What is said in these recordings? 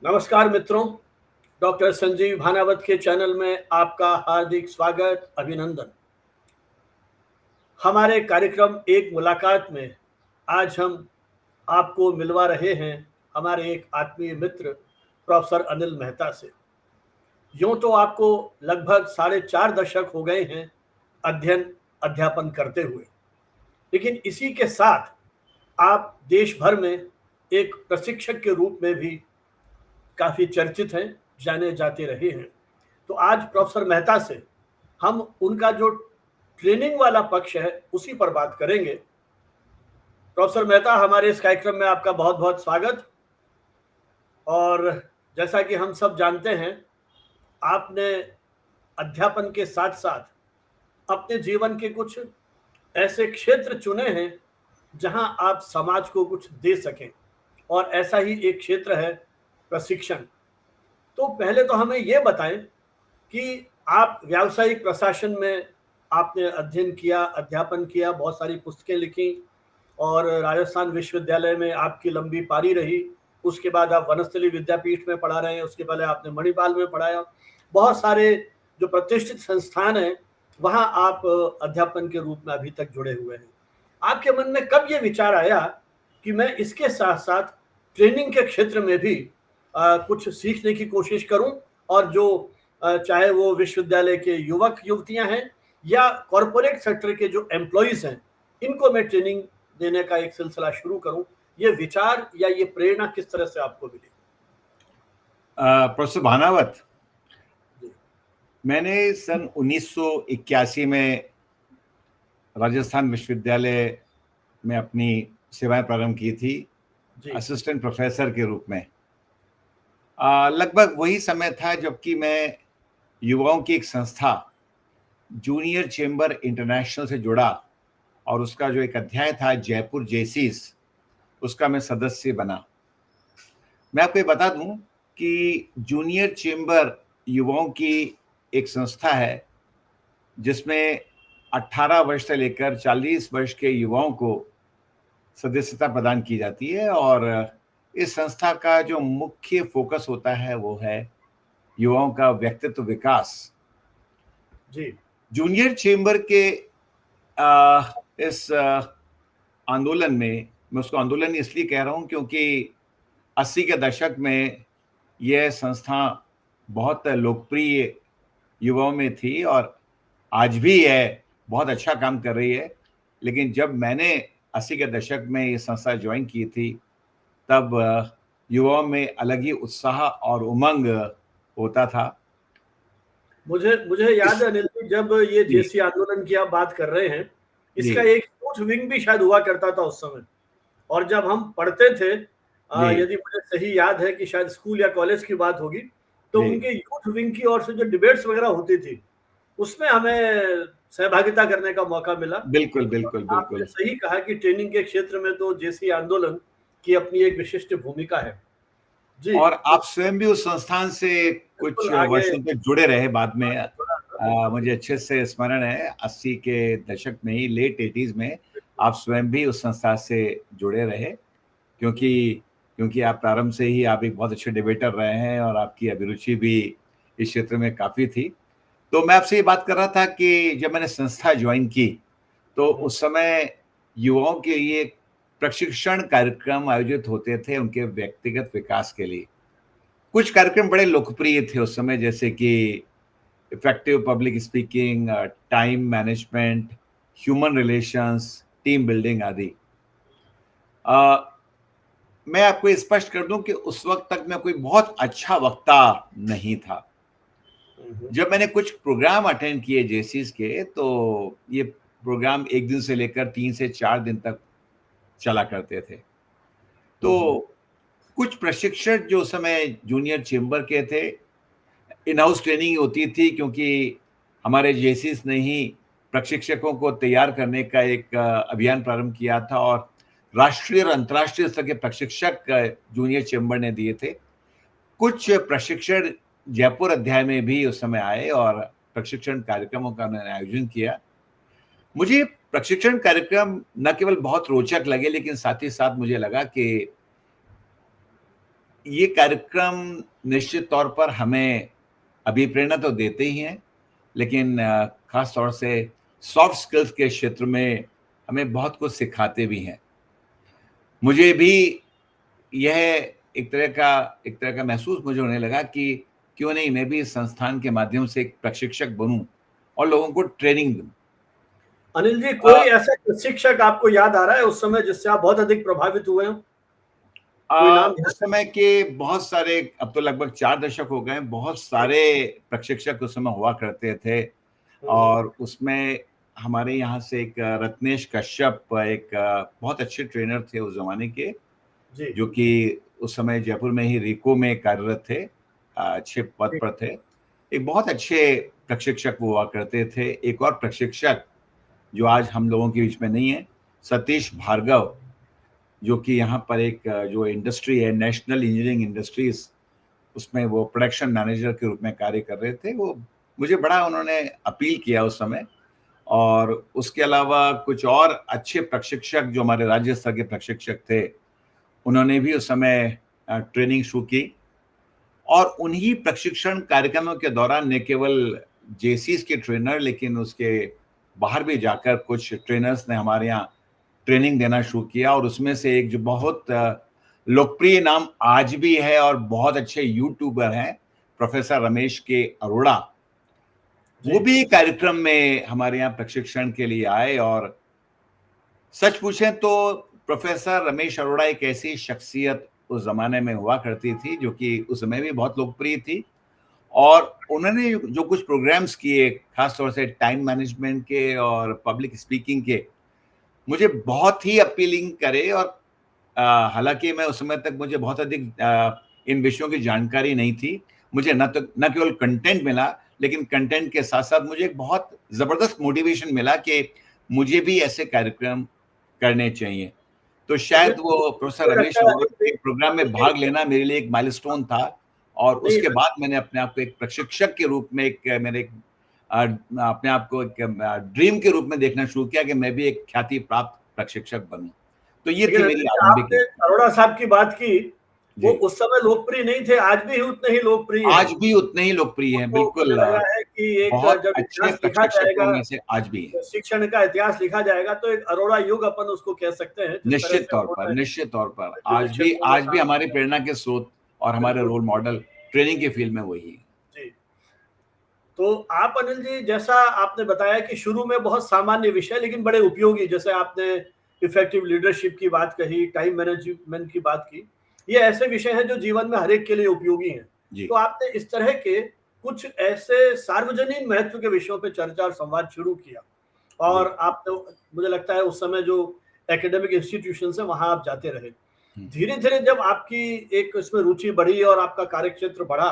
नमस्कार मित्रों, डॉक्टर संजीव भानावत के चैनल में आपका हार्दिक स्वागत, अभिनंदन। हमारे कार्यक्रम एक मुलाकात में आज हम आपको मिलवा रहे हैं हमारे एक आत्मीय मित्र प्रोफेसर अनिल मेहता से। यूं तो आपको लगभग 4.5 दशक हो गए हैं अध्यापन करते हुए, लेकिन इसी के साथ आप देश भर में एक प्रशिक्षक के रूप में भी काफ़ी चर्चित हैं, जाने जाते रहे हैं। तो आज प्रोफेसर मेहता से हम उनका जो ट्रेनिंग वाला पक्ष है उसी पर बात करेंगे। प्रोफेसर मेहता, हमारे इस कार्यक्रम में आपका बहुत बहुत स्वागत। और जैसा कि हम सब जानते हैं, आपने अध्यापन के साथ साथ अपने जीवन के कुछ ऐसे क्षेत्र चुने हैं जहां आप समाज को कुछ दे सकें, और ऐसा ही एक क्षेत्र है प्रशिक्षण। तो पहले तो हमें ये बताएं कि आप व्यावसायिक प्रशासन में आपने अध्ययन किया, अध्यापन किया, बहुत सारी पुस्तकें लिखी और राजस्थान विश्वविद्यालय में आपकी लंबी पारी रही। उसके बाद आप वनस्थली विद्यापीठ में पढ़ा रहे हैं, उसके पहले आपने मणिपाल में पढ़ाया। बहुत सारे जो प्रतिष्ठित संस्थान हैं वहाँ आप अध्यापन के रूप में अभी तक जुड़े हुए हैं। आपके मन में कब ये विचार आया कि मैं इसके साथ साथ ट्रेनिंग के क्षेत्र में भी कुछ सीखने की कोशिश करूं, और जो चाहे वो विश्वविद्यालय के युवक युवतियां हैं या कॉरपोरेट सेक्टर के जो एम्प्लॉइज हैं, इनको मैं ट्रेनिंग देने का एक सिलसिला शुरू करूं? ये विचार या ये प्रेरणा किस तरह से आपको मिली? प्रोफेसर भानावत, जी। मैंने सन 1981 में राजस्थान विश्वविद्यालय में अपनी सेवाएं प्रारंभ की थी, असिस्टेंट प्रोफेसर के रूप में। लगभग वही समय था जबकि मैं युवाओं की एक संस्था जूनियर चेंबर इंटरनेशनल से जुड़ा और उसका जो एक अध्याय था जयपुर जेसीस, उसका मैं सदस्य बना। मैं आपको ये बता दूं कि जूनियर चेंबर युवाओं की एक संस्था है जिसमें 18 वर्ष से लेकर 40 वर्ष के युवाओं को सदस्यता प्रदान की जाती है, और इस संस्था का जो मुख्य फोकस होता है वो है युवाओं का व्यक्तित्व विकास। जी। जूनियर चेंबर के इस आंदोलन में, मैं उसको आंदोलन इसलिए कह रहा हूं क्योंकि 80 के दशक में यह संस्था बहुत लोकप्रिय युवाओं में थी और आज भी यह बहुत अच्छा काम कर रही है। लेकिन जब मैंने 80 के दशक में ये संस्था ज्वाइन की थी तब युवाओं में अलग ही उत्साह और उमंग होता था। मुझे याद है अनिल जी, जब ये जेसी आंदोलन की आप बात कर रहे हैं, इसका एक यूथ विंग भी शायद हुआ करता था उस समय। और जब हम पढ़ते थे, यदि मुझे सही याद है कि शायद स्कूल या कॉलेज की बात होगी, तो उनके यूथ विंग की ओर से जो डिबेट्स वगैरह होती थी उसमें हमें सहभागिता करने का मौका मिला। बिल्कुल बिल्कुल आपने बिल्कुल सही कहा कि ट्रेनिंग के क्षेत्र में तो जेसी आंदोलन की अपनी एक विशिष्ट भूमिका है। जी। और आप स्वयं भी उस संस्थान से कुछ वर्षों तक जुड़े रहे बाद में। मुझे अच्छे से स्मरण है 80 के दशक में ही, लेट 80s में आप स्वयं भी उस संस्था से जुड़े रहे, क्योंकि आप प्रारंभ से ही आप एक बहुत अच्छे डिबेटर रहे हैं और आपकी अभिरुचि भी इस क्षेत्र में काफ़ी थी। तो मैं आपसे ये बात कर रहा था कि जब मैंने संस्था ज्वाइन की तो उस समय युवाओं के लिए प्रशिक्षण कार्यक्रम आयोजित होते थे उनके व्यक्तिगत विकास के लिए। कुछ कार्यक्रम बड़े लोकप्रिय थे उस समय, जैसे कि effective public speaking, time management, human relations, team building आदि। मैं आपको स्पष्ट कर दूं कि उस वक्त तक मैं कोई बहुत अच्छा वक्ता नहीं था। जब मैंने कुछ प्रोग्राम अटेंड किए जेसीस के, तो ये प्रोग्राम 1 दिन से लेकर 3 से 4 दिन तक चला करते थे। तो कुछ प्रशिक्षक जो उस समय जूनियर चेंबर के थे, इन हाउस ट्रेनिंग होती थी क्योंकि हमारे जेसीस ने ही प्रशिक्षकों को तैयार करने का एक अभियान प्रारंभ किया था और राष्ट्रीय और अंतर्राष्ट्रीय स्तर के प्रशिक्षक जूनियर चेंबर ने दिए थे। कुछ प्रशिक्षण जयपुर अध्याय में भी उस समय आए और प्रशिक्षण कार्यक्रमों का उन्होंने आयोजन किया। मुझे प्रशिक्षण कार्यक्रम न केवल बहुत रोचक लगे, लेकिन साथ ही साथ मुझे लगा कि ये कार्यक्रम निश्चित तौर पर हमें अभिप्रेरणा तो देते ही हैं, लेकिन खास तौर से सॉफ्ट स्किल्स के क्षेत्र में हमें बहुत कुछ सिखाते भी हैं। मुझे भी यह एक तरह का महसूस मुझे होने लगा कि क्यों नहीं मैं भी इस संस्थान के माध्यम से एक प्रशिक्षक बनूं और लोगों को ट्रेनिंग दूं। अनिल जी, कोई ऐसा प्रशिक्षक आपको याद आ रहा है उस समय जिससे आप बहुत अधिक प्रभावित हुए हो? कोई नाम है? उस समय के बहुत सारे, अब तो लगभग 4 दशक हो गए, बहुत सारे प्रशिक्षक उस समय हुआ करते थे और उसमें हमारे यहाँ से एक रत्नेश कश्यप एक बहुत अच्छे ट्रेनर थे उस ज़माने के, जी। जो कि उस समय जयपुर में ही रिको में कार्यरत थे, अच्छे पद पर थे। एक बहुत अच्छे प्रशिक्षक वो हुआ करते थे। एक और प्रशिक्षक जो आज हम लोगों के बीच में नहीं है, सतीश भार्गव, जो कि यहाँ पर एक जो इंडस्ट्री है नेशनल इंजीनियरिंग इंडस्ट्रीज, उसमें वो प्रोडक्शन मैनेजर के रूप में कार्य कर रहे थे। वो मुझे बड़ा उन्होंने अपील किया उस समय। और उसके अलावा कुछ और अच्छे प्रशिक्षक जो हमारे राज्य स्तर के प्रशिक्षक थे, उन्होंने भी उस समय ट्रेनिंग शुरू की और उन्हीं प्रशिक्षण कार्यक्रमों के दौरान न केवल जेसीस के ट्रेनर, लेकिन उसके बाहर भी जाकर कुछ ट्रेनर्स ने हमारे यहाँ ट्रेनिंग देना शुरू किया। और उसमें से एक जो बहुत लोकप्रिय नाम आज भी है और बहुत अच्छे यूट्यूबर हैं, प्रोफेसर रमेश के अरोड़ा, वो भी कार्यक्रम में हमारे यहाँ प्रशिक्षण के लिए आए। और सच पूछें तो प्रोफेसर रमेश अरोड़ा एक ऐसी शख्सियत उस जमाने में हुआ करती थी जो कि उस समय भी बहुत लोकप्रिय थी। और उन्होंने जो कुछ प्रोग्राम्स किए, खास तौर से टाइम मैनेजमेंट के और पब्लिक स्पीकिंग के, मुझे बहुत ही अपीलिंग करे। और हालांकि मैं उस समय तक मुझे बहुत अधिक इन विषयों की जानकारी नहीं थी। मुझे न केवल कंटेंट मिला, लेकिन कंटेंट के साथ साथ मुझे एक बहुत जबरदस्त मोटिवेशन मिला कि मुझे भी ऐसे कार्यक्रम करने चाहिए। तो शायद वो प्रोफेसर मुझे रमेश लगता है अरोड़ा के प्रोग्राम में भाग लेना मेरे लिए एक माइलस्टोन था। और नहीं, उसके बाद मैंने अपने आप को एक प्रशिक्षक के रूप में अपने आप को एक ड्रीम के रूप में देखना शुरू किया कि मैं भी एक ख्याति प्राप्त प्रशिक्षक बनूं। तो ये लेकिन थी अनिल मेरी जी, आरंभिक आपने यात्रा। अरोड़ा साहब की बात की, वो जी, उस समय लोकप्रिय नहीं थे, आज भी उतने ही लोकप्रिय हैं। आज भी उतने ही लोकप्रिय हैं, तो मुझे बिल्कुल। लग रहा है कि एक बहुत जब अच्छे इतिहास लिखा प्रशिक्षकों जाएगा, में से आज भी हैं। शिक्षण का इतिहास लिखा जाएगा, तो एक अरोड़ा युग अपन उसको कह सकते हैं, जिस तरह से उन्होंने निश्चित तौर पर विभिन्न क्षेत्रों में आज भी काम हमारी किया। प्रेरणा के स्रोत और हमारे बिल्कुल, रोल मॉडल ट्रेनिंग के फील्ड में वही है। जी। तो आप अनिल जी, जैसा आपने बताया कि शुरू में बहुत सामान्य विषय लेकिन बड़े उपयोगी, जैसे आपने इफेक्टिव लीडरशिप की बात कही, टाइम मैनेजमेंट की बात की, ये ऐसे विषय हैं जो जीवन में हर एक के लिए उपयोगी हैं। जी, तो आपने इस तरह के कुछ ऐसे सार्वजनिक महत्व के विषयों पे चर्चा और संवाद शुरू किया, जी। और आप तो, मुझे लगता है उस समय जो एकेडमिक इंस्टीट्यूशन है वहां आप जाते रहे। हुँ। धीरे धीरे जब आपकी एक इसमें रुचि बढ़ी और आपका कार्यक्षेत्र बढ़ा,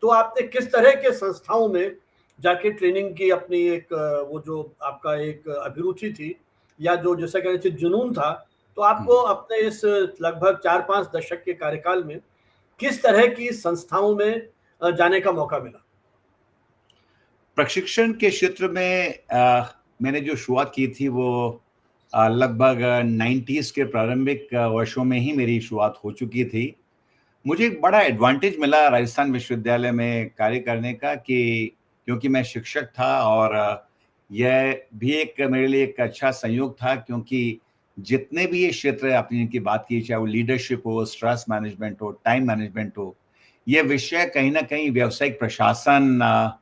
तो आपने किस तरह के संस्थाओं में जाके ट्रेनिंग की, अपनी एक वो जो आपका एक अभिरुचि थी, या जो जिसे कहते थे जुनून था, तो हुँ। आपको अपने इस लगभग 4-5 दशक के कार्यकाल में किस तरह की संस्थाओं में जाने का मौका मिला? प्रशिक्षण के क्षेत्र में मैंने जो शुरुआत की थी वो लगभग 90s के प्रारंभिक वर्षों में ही मेरी शुरुआत हो चुकी थी। मुझे एक बड़ा एडवांटेज मिला राजस्थान विश्वविद्यालय में कार्य करने का, कि क्योंकि मैं शिक्षक था और यह भी एक मेरे लिए एक अच्छा संयोग था, क्योंकि जितने भी ये क्षेत्र आपने इनकी बात की, चाहे वो लीडरशिप हो, स्ट्रेस मैनेजमेंट हो, टाइम मैनेजमेंट हो, ये विषय कहीं न कहीं व्यावसायिक प्रशासन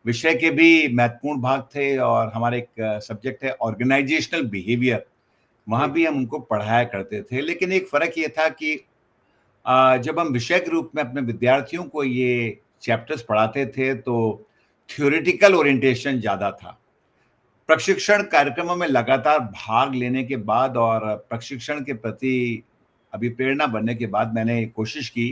विषय के भी महत्वपूर्ण भाग थे। और हमारा एक सब्जेक्ट है ऑर्गेनाइजेशनल बिहेवियर, वहाँ जी, भी हम उनको पढ़ाया करते थे। लेकिन एक फ़र्क ये था कि जब हम विषय के रूप में अपने विद्यार्थियों को ये चैप्टर्स पढ़ाते थे तो थ्योरेटिकल ओरिएंटेशन ज़्यादा था। प्रशिक्षण कार्यक्रमों में लगातार भाग लेने के बाद और प्रशिक्षण के प्रति अभिप्रेरणा बनने के बाद मैंने कोशिश की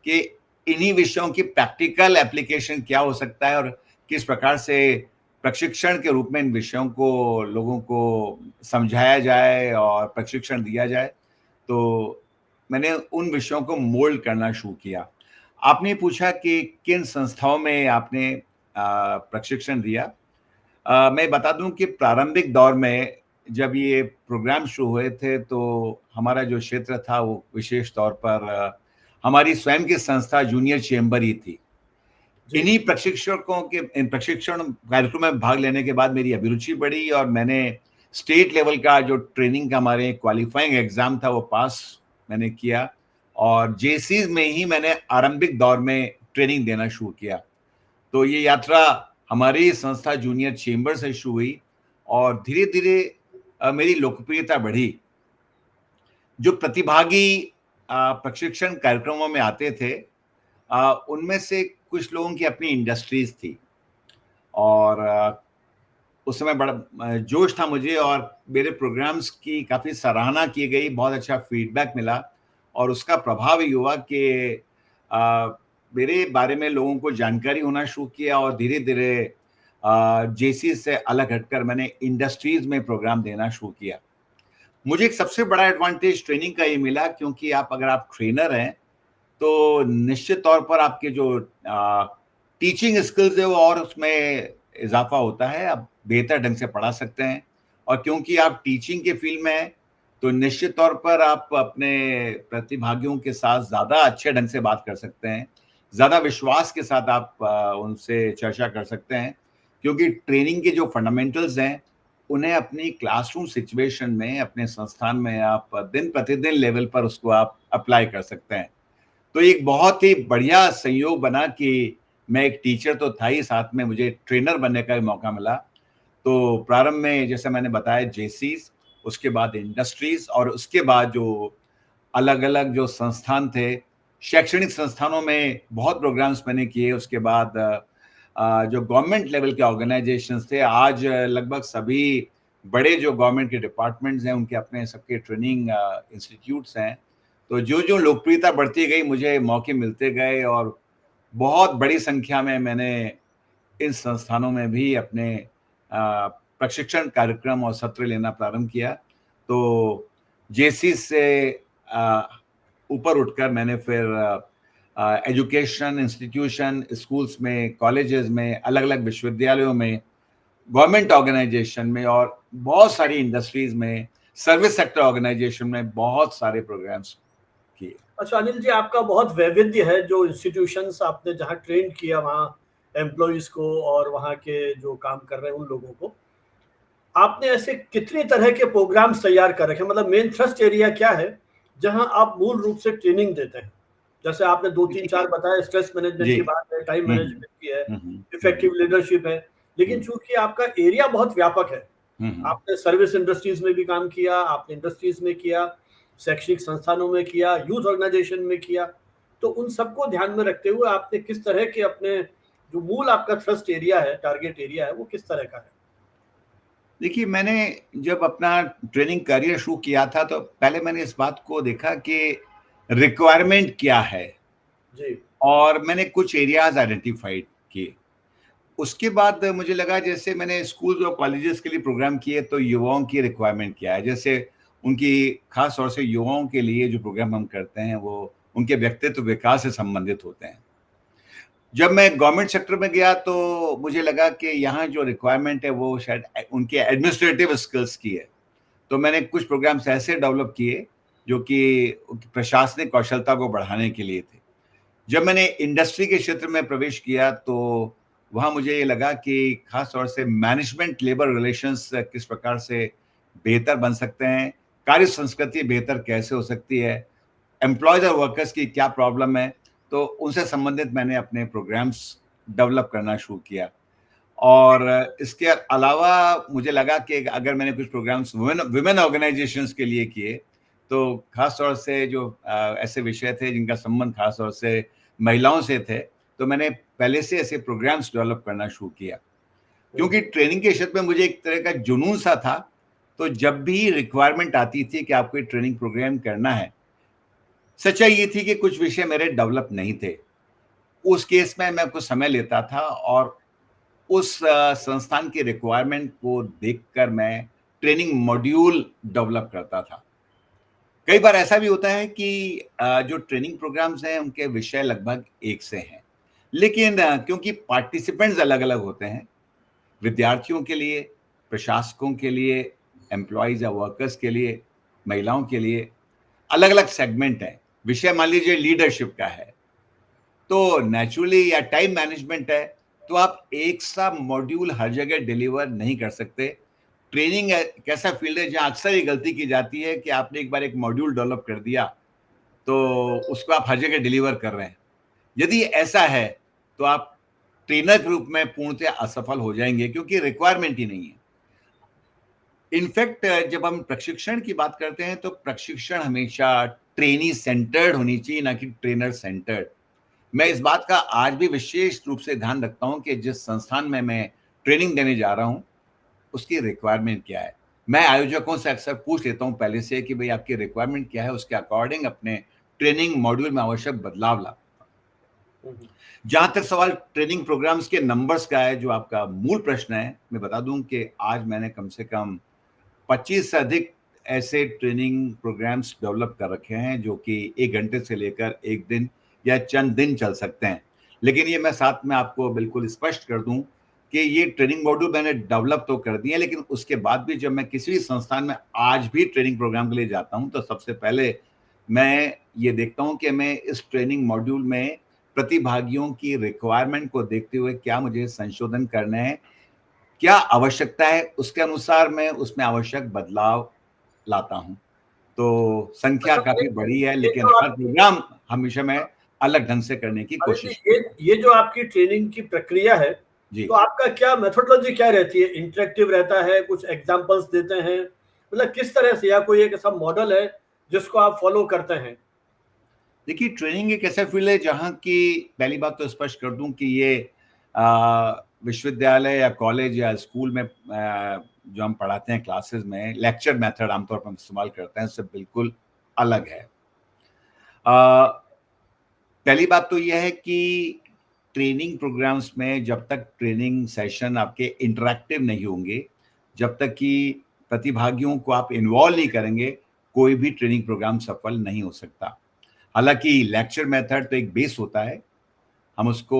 कि इन्हीं विषयों की प्रैक्टिकल एप्लीकेशन क्या हो सकता है और किस प्रकार से प्रशिक्षण के रूप में इन विषयों को लोगों को समझाया जाए और प्रशिक्षण दिया जाए। तो मैंने उन विषयों को मोल्ड करना शुरू किया। आपने पूछा कि किन संस्थाओं में आपने प्रशिक्षण दिया? मैं बता दूं कि प्रारंभिक दौर में जब ये प्रोग्राम शुरू हुए थे तो हमारा जो क्षेत्र था वो विशेष तौर पर हमारी स्वयं की संस्था जूनियर चेंबर ही थी। जी। इन्हीं प्रशिक्षकों के इन प्रशिक्षण कार्यक्रम में भाग लेने के बाद मेरी अभिरुचि बढ़ी और मैंने स्टेट लेवल का जो ट्रेनिंग का हमारे क्वालिफाइंग एग्जाम था वो पास मैंने किया और जेसीज में ही मैंने आरंभिक दौर में ट्रेनिंग देना शुरू किया। तो ये यात्रा हमारी संस्था जूनियर चेंबर से शुरू हुई और धीरे-धीरे मेरी लोकप्रियता बढ़ी। जो प्रतिभागी प्रशिक्षण कार्यक्रमों में आते थे उनमें से कुछ लोगों की अपनी इंडस्ट्रीज थी और उस समय बड़ा जोश था मुझे और मेरे प्रोग्राम्स की काफ़ी सराहना की गई, बहुत अच्छा फीडबैक मिला और उसका प्रभाव ये हुआ कि मेरे बारे में लोगों को जानकारी होना शुरू किया और धीरे-धीरे जेसी से अलग हटकर मैंने इंडस्ट्रीज में प्रोग्राम देना शुरू किया। मुझे एक सबसे बड़ा एडवांटेज ट्रेनिंग का ये मिला क्योंकि अगर आप ट्रेनर हैं तो निश्चित तौर पर आपके जो टीचिंग स्किल्स है वो और उसमें इजाफा होता है, आप बेहतर ढंग से पढ़ा सकते हैं और क्योंकि आप टीचिंग के फील्ड में हैं तो निश्चित तौर पर आप अपने प्रतिभागियों के साथ ज़्यादा अच्छे ढंग से बात कर सकते हैं, ज़्यादा विश्वास के साथ आप उनसे चर्चा कर सकते हैं क्योंकि ट्रेनिंग के जो फंडामेंटल्स हैं उन्हें अपनी क्लासरूम सिचुएशन में अपने संस्थान में आप दिन प्रतिदिन लेवल पर उसको आप अप्लाई कर सकते हैं। तो एक बहुत ही बढ़िया संयोग बना कि मैं एक टीचर तो था ही, साथ में मुझे ट्रेनर बनने का भी मौका मिला। तो प्रारंभ में जैसे मैंने बताया जेसीज, उसके बाद इंडस्ट्रीज और उसके बाद जो अलग-अलग जो संस्थान थे, शैक्षणिक संस्थानों में बहुत प्रोग्राम्स मैंने किए। उसके बाद जो गवर्नमेंट लेवल के ऑर्गेनाइजेशंस थे, आज लगभग सभी बड़े जो गवर्नमेंट के डिपार्टमेंट्स हैं, उनके अपने सबके ट्रेनिंग इंस्टीट्यूट्स हैं। तो जो लोकप्रियता बढ़ती गई, मुझे मौके मिलते गए और बहुत बड़ी संख्या में मैंने इन संस्थानों में भी अपने प्रशिक्षण कार्यक्रम और सत्र लेना प्रारंभ किया। तो जेसी से ऊपर उठकर मैंने फिर एजुकेशन इंस्टीट्यूशन, स्कूल्स में, कॉलेजेस में, अलग-अलग विश्वविद्यालयों में, गवर्नमेंट ऑर्गेनाइजेशन में और बहुत सारी इंडस्ट्रीज में, सर्विस सेक्टर ऑर्गेनाइजेशन में बहुत सारे प्रोग्राम्स किए। अच्छा अनिल जी, आपका बहुत वैविध्य है, जो इंस्टीट्यूशंस आपने जहाँ ट्रेन किया वहाँ एम्प्लॉइज़ को और वहाँ के जो काम कर रहे हैं उन लोगों को। आपने ऐसे कितनी तरह के प्रोग्राम्स तैयार कर रखे हैं? मतलब मेन थ्रस्ट एरिया क्या है, जहाँ आप मूल रूप से ट्रेनिंग देते हैं? जैसे आपने 2-3-4 देखिए बताया, स्ट्रेस मैनेजमेंट जी। की बात है, टाइम हुँ, मैनेजमेंट की है, हुँ, हुँ, हुँ, इफेक्टिव लीडरशिप है। लेकिन हुँ, चूँकि आपका एरिया बहुत व्यापक है, हुँ, हुँ। आपने सर्विस इंडस्ट्रीज़ में भी काम किया, आपने इंडस्ट्रीज़ में किया, शैक्षणिक संस्थानों में किया, यूथ ऑर्गेनाइजेशन में किया। तो उन सबको ध्यान में रखते हुए आपने किस तरह के अपने जो मूल आपका थ्रस्ट एरिया है, टारगेट एरिया है, वो किस तरह का है? देखिए, मैंने जब अपना ट्रेनिंग करियर शुरू किया था, तो पहले मैंने इस बात को देखा कि रिक्वायरमेंट क्या है जी। और मैंने कुछ एरियाज़ आइडेंटिफ़ाइड किए। उसके बाद मुझे लगा जैसे मैंने स्कूल्स और कॉलेजेस के लिए प्रोग्राम किए, तो युवाओं की रिक्वायरमेंट क्या है? जैसे उनकी ख़ास तौर से युवाओं के लिए जो प्रोग्राम हम करते हैं, वो उनके व्यक्तित्व विकास से संबंधित होते हैं। जब मैं गवर्नमेंट सेक्टर में गया तो मुझे लगा कि यहाँ जो रिक्वायरमेंट है वो शायद उनके एडमिनिस्ट्रेटिव स्किल्स की है। तो मैंने कुछ प्रोग्राम्स ऐसे डेवलप किए जो कि प्रशासनिक कौशलता को बढ़ाने के लिए थे। जब मैंने इंडस्ट्री के क्षेत्र में प्रवेश किया तो वहाँ मुझे ये लगा कि खास तौर से मैनेजमेंट लेबर रिलेशंस किस प्रकार से बेहतर बन सकते हैं, कार्य संस्कृति बेहतर कैसे हो सकती है, एम्प्लॉयज और वर्कर्स की क्या प्रॉब्लम है, तो उनसे संबंधित मैंने अपने प्रोग्राम्स डेवलप करना शुरू किया। और इसके अलावा मुझे लगा कि अगर मैंने कुछ प्रोग्राम्स वुमेन ऑर्गेनाइजेशंस के लिए किए, तो खास तौर से जो ऐसे विषय थे जिनका संबंध खास तौर से महिलाओं से थे, तो मैंने पहले से ऐसे प्रोग्राम्स डेवलप करना शुरू किया। हुँ, क्योंकि ट्रेनिंग के क्षेत्र में मुझे एक तरह का जुनून सा था, तो जब भी रिक्वायरमेंट आती थी कि आपको ये ट्रेनिंग प्रोग्राम करना है, सच्चाई ये थी कि कुछ विषय मेरे डेवलप नहीं थे। उस केस में मैं कुछ समय लेता था और उस संस्थान की रिक्वायरमेंट को देखकर मैं ट्रेनिंग मॉड्यूल डेवलप करता था। कई बार ऐसा भी होता है कि जो ट्रेनिंग प्रोग्राम्स हैं उनके विषय लगभग एक से हैं। लेकिन क्योंकि पार्टिसिपेंट्स अलग-अलग होते हैं, विद्यार्थियों के लिए, प्रशासकों के लिए, एम्प्लॉइज़ या वर्कर्स के लिए, महिलाओं के लिए अलग-अलग सेगमेंट हैं। विषय मान लीजिए लीडरशिप का है, तो नेचुरली, या टाइम मैनेजमेंट है, तो आप एक सा मॉड्यूल हर जगह डिलीवर नहीं कर सकते। ट्रेनिंग एक ऐसा फील्ड है जहां अक्सर ये गलती की जाती है कि आपने एक बार एक मॉड्यूल डेवलप कर दिया तो उसको आप हर जगह डिलीवर कर रहे हैं। यदि ऐसा है तो आप ट्रेनर के रूप में पूर्णतः असफल हो जाएंगे, क्योंकि रिक्वायरमेंट ही नहीं है। इनफैक्ट जब हम प्रशिक्षण की बात करते हैं तो प्रशिक्षण हमेशा ट्रेनी सेंटर्ड होनी चाहिए, ना कि ट्रेनर सेंटर्ड। मैं इस बात का आज भी विशेष रूप से ध्यान रखता हूं कि जिस संस्थान में मैं ट्रेनिंग देने जा रहा हूं उसकी रिक्वायरमेंट क्या है। मैं आयोजकों से अक्सर पूछ लेता हूं पहले से कि भाई आपकी रिक्वायरमेंट क्या है, उसके अकॉर्डिंग अपने ट्रेनिंग मॉड्यूल में आवश्यक बदलाव ला। जहां तक सवाल ट्रेनिंग प्रोग्राम्स के नंबर्स का है, जो आपका मूल प्रश्न है, मैं बता दूं कि आज मैंने कम से कम 25 से अधिक ऐसे ट्रेनिंग प्रोग्राम्स डेवलप कर रखे हैं जो कि 1 घंटे से लेकर 1 दिन या चंद दिन चल सकते हैं। लेकिन ये मैं साथ में आपको बिल्कुल स्पष्ट कर दूं कि ये ट्रेनिंग मॉड्यूल मैंने डेवलप तो कर दिए, लेकिन उसके बाद भी जब मैं किसी भी संस्थान में आज भी ट्रेनिंग प्रोग्राम के लिए जाता हूं तो सबसे पहले मैं ये देखता हूं कि मैं इस ट्रेनिंग मॉड्यूल में प्रतिभागियों की रिक्वायरमेंट को देखते हुए क्या मुझे संशोधन करने हैं, क्या आवश्यकता है, उसके अनुसार मैं उसमें आवश्यक बदलाव लाता हूं। तो संख्या अच्छा, काफी बड़ी है, ये लेकिन जो हर आपकी प्रोग्राम हमेशा मैं अलग ढंग से करने की अरे जी, कोशिश। ये जो आपकी ट्रेनिंग की प्रक्रिया है, जी। तो आपका क्या मेथोडोलॉजी क्या रहती है? इंटरेक्टिव रहता है, कुछ एग्जांपल्स देते हैं, मतलब किस तरह से, या कोई एक ऐसा मॉडल है जिसको आप फॉलो करते हैं? देखिए, ट्रेनिंग एक ऐसा फील्ड है जहाँ की पहली बात तो स्पष्ट कर दूं कि ये विश्वविद्यालय या कॉलेज या स्कूल में जो हम पढ़ाते हैं क्लासेस में लेक्चर मेथड आमतौर पर हम इस्तेमाल करते हैं, उससे बिल्कुल अलग है। पहली बात तो यह है कि ट्रेनिंग प्रोग्राम्स में जब तक ट्रेनिंग सेशन आपके इंटरैक्टिव नहीं होंगे, जब तक कि प्रतिभागियों को आप इन्वॉल्व नहीं करेंगे, कोई भी ट्रेनिंग प्रोग्राम सफल नहीं हो सकता। हालांकि लेक्चर मेथड तो एक बेस होता है, हम उसको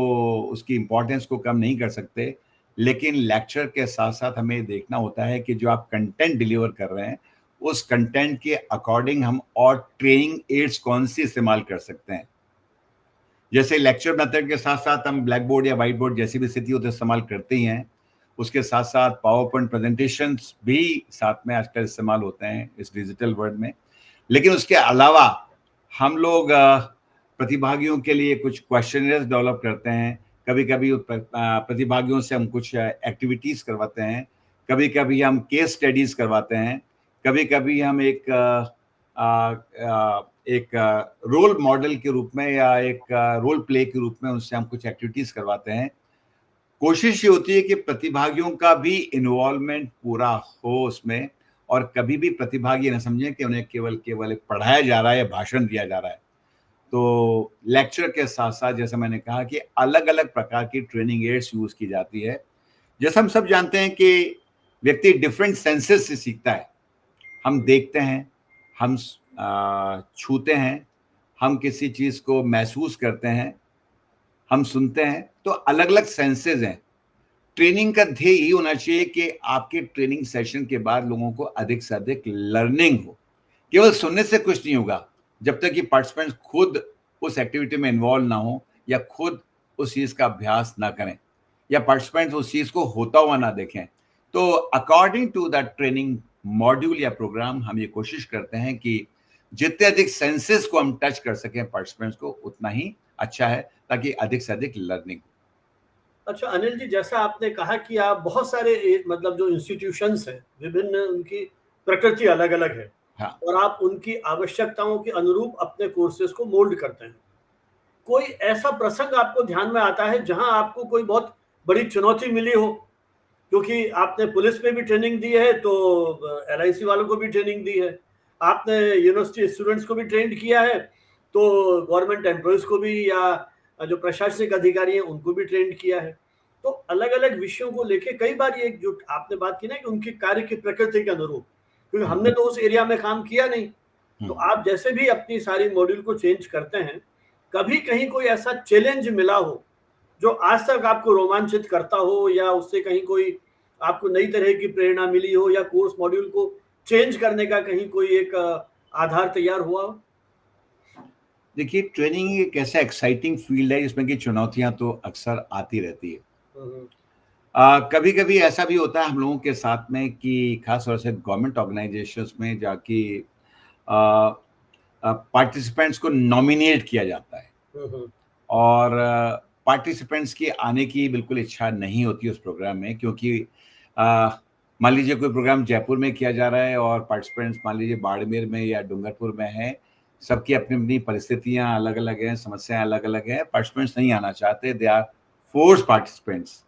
उसकी इम्पोर्टेंस को कम नहीं कर सकते, लेकिन लेक्चर के साथ साथ हमें देखना होता है कि जो आप कंटेंट डिलीवर कर रहे हैं उस कंटेंट के अकॉर्डिंग हम और ट्रेनिंग एड्स कौन सी इस्तेमाल कर सकते हैं। जैसे लेक्चर मेथड के साथ साथ हम ब्लैक बोर्ड या व्हाइट बोर्ड जैसी भी स्थिति होती है इस्तेमाल करते ही हैं, उसके साथ साथ पावर पॉइंट प्रेजेंटेशंस भी साथ में आजकल इस्तेमाल होते हैं इस डिजिटल वर्ल्ड में। लेकिन उसके अलावा हम लोग प्रतिभागियों के लिए कुछ क्वेश्चनर्स डेवलप करते हैं, कभी कभी प्रतिभागियों से हम कुछ एक्टिविटीज करवाते हैं, कभी कभी हम केस स्टडीज करवाते हैं, कभी कभी हम एक रोल मॉडल के रूप में या एक रोल प्ले के रूप में उनसे हम कुछ एक्टिविटीज करवाते हैं। कोशिश ये होती है कि प्रतिभागियों का भी इन्वॉल्वमेंट पूरा हो उसमें, और कभी भी प्रतिभागी न समझें कि उन्हें केवल केवल पढ़ाया जा रहा है या भाषण दिया जा रहा है। तो लेक्चर के साथ साथ जैसा मैंने कहा कि अलग अलग प्रकार की ट्रेनिंग एड्स यूज की जाती है। जैसा हम सब जानते हैं कि व्यक्ति डिफरेंट सेंसेस से सीखता है। हम देखते हैं, हम छूते हैं, हम किसी चीज को महसूस करते हैं, हम सुनते हैं, तो अलग अलग सेंसेस हैं। ट्रेनिंग का ध्येय यही होना चाहिए कि आपके ट्रेनिंग सेशन के बाद लोगों को अधिक से अधिक लर्निंग हो। केवल सुनने से कुछ नहीं होगा जब तक कि पार्टिसिपेंट्स खुद उस एक्टिविटी में इन्वॉल्व ना हो या खुद उस चीज का अभ्यास ना करें या पार्टिसिपेंट्स उस चीज को होता हुआ ना देखें। तो according to the training module या प्रोग्राम हम ये कोशिश करते हैं कि जितने अधिक सेंसेस को हम टच कर सकें पार्टिसिपेंट्स को, उतना ही अच्छा है, ताकि अधिक से अधिक लर्निंग। अच्छा अनिल जी, जैसा आपने कहा कि आप बहुत सारे मतलब जो इंस्टीट्यूशंस हैं, विभिन्न उनकी प्रकृति अलग अलग है, हाँ। और आप उनकी आवश्यकताओं के अनुरूप अपने कोर्सेज को मोल्ड करते हैं। कोई ऐसा प्रसंग आपको ध्यान में आता है जहां आपको कोई बहुत बड़ी चुनौती मिली हो? क्योंकि आपने पुलिस में भी ट्रेनिंग दी है, तो एलआईसी वालों को भी ट्रेनिंग दी है, आपने यूनिवर्सिटी स्टूडेंट्स को भी ट्रेंड किया है, तो गवर्नमेंट एम्प्लॉयज को भी, या जो प्रशासनिक अधिकारी हैं उनको भी ट्रेंड किया है। तो अलग अलग विषयों को लेके कई बार ये जो आपने बात की ना कि उनकी कार्य की प्रकृति के अनुरूप, क्योंकि हमने तो उस एरिया में काम किया नहीं, तो आप जैसे भी अपनी सारी मॉड्यूल को चेंज करते हैं, कभी कहीं कोई ऐसा चैलेंज मिला हो जो आज तक आपको रोमांचित करता हो, या उससे कहीं कोई आपको नई तरह की प्रेरणा मिली हो, या कोर्स मॉड्यूल को चेंज करने का कहीं कोई एक आधार तैयार हुआ हो? देखिए, ट्रेनिंग एक ऐसा एक्साइटिंग फील्ड है जिसमें कि चुनौतियां तो अक्सर आती रहती है। कभी कभी ऐसा भी होता है हम लोगों के साथ में कि खास तौर से गवर्नमेंट ऑर्गेनाइजेशंस में जाके पार्टिसिपेंट्स को नॉमिनेट किया जाता है और पार्टिसिपेंट्स की आने की बिल्कुल इच्छा नहीं होती उस प्रोग्राम में, क्योंकि मान लीजिए कोई प्रोग्राम जयपुर में किया जा रहा है और पार्टिसिपेंट्स मान लीजिए बाड़मेर में या डूंगरपुर में हैं। सबकी अपनी अपनी परिस्थितियां अलग अलग हैं, समस्याएं अलग अलग हैं, पार्टिसिपेंट्स नहीं आना चाहते, दे आर फोर्स पार्टिसिपेंट्स।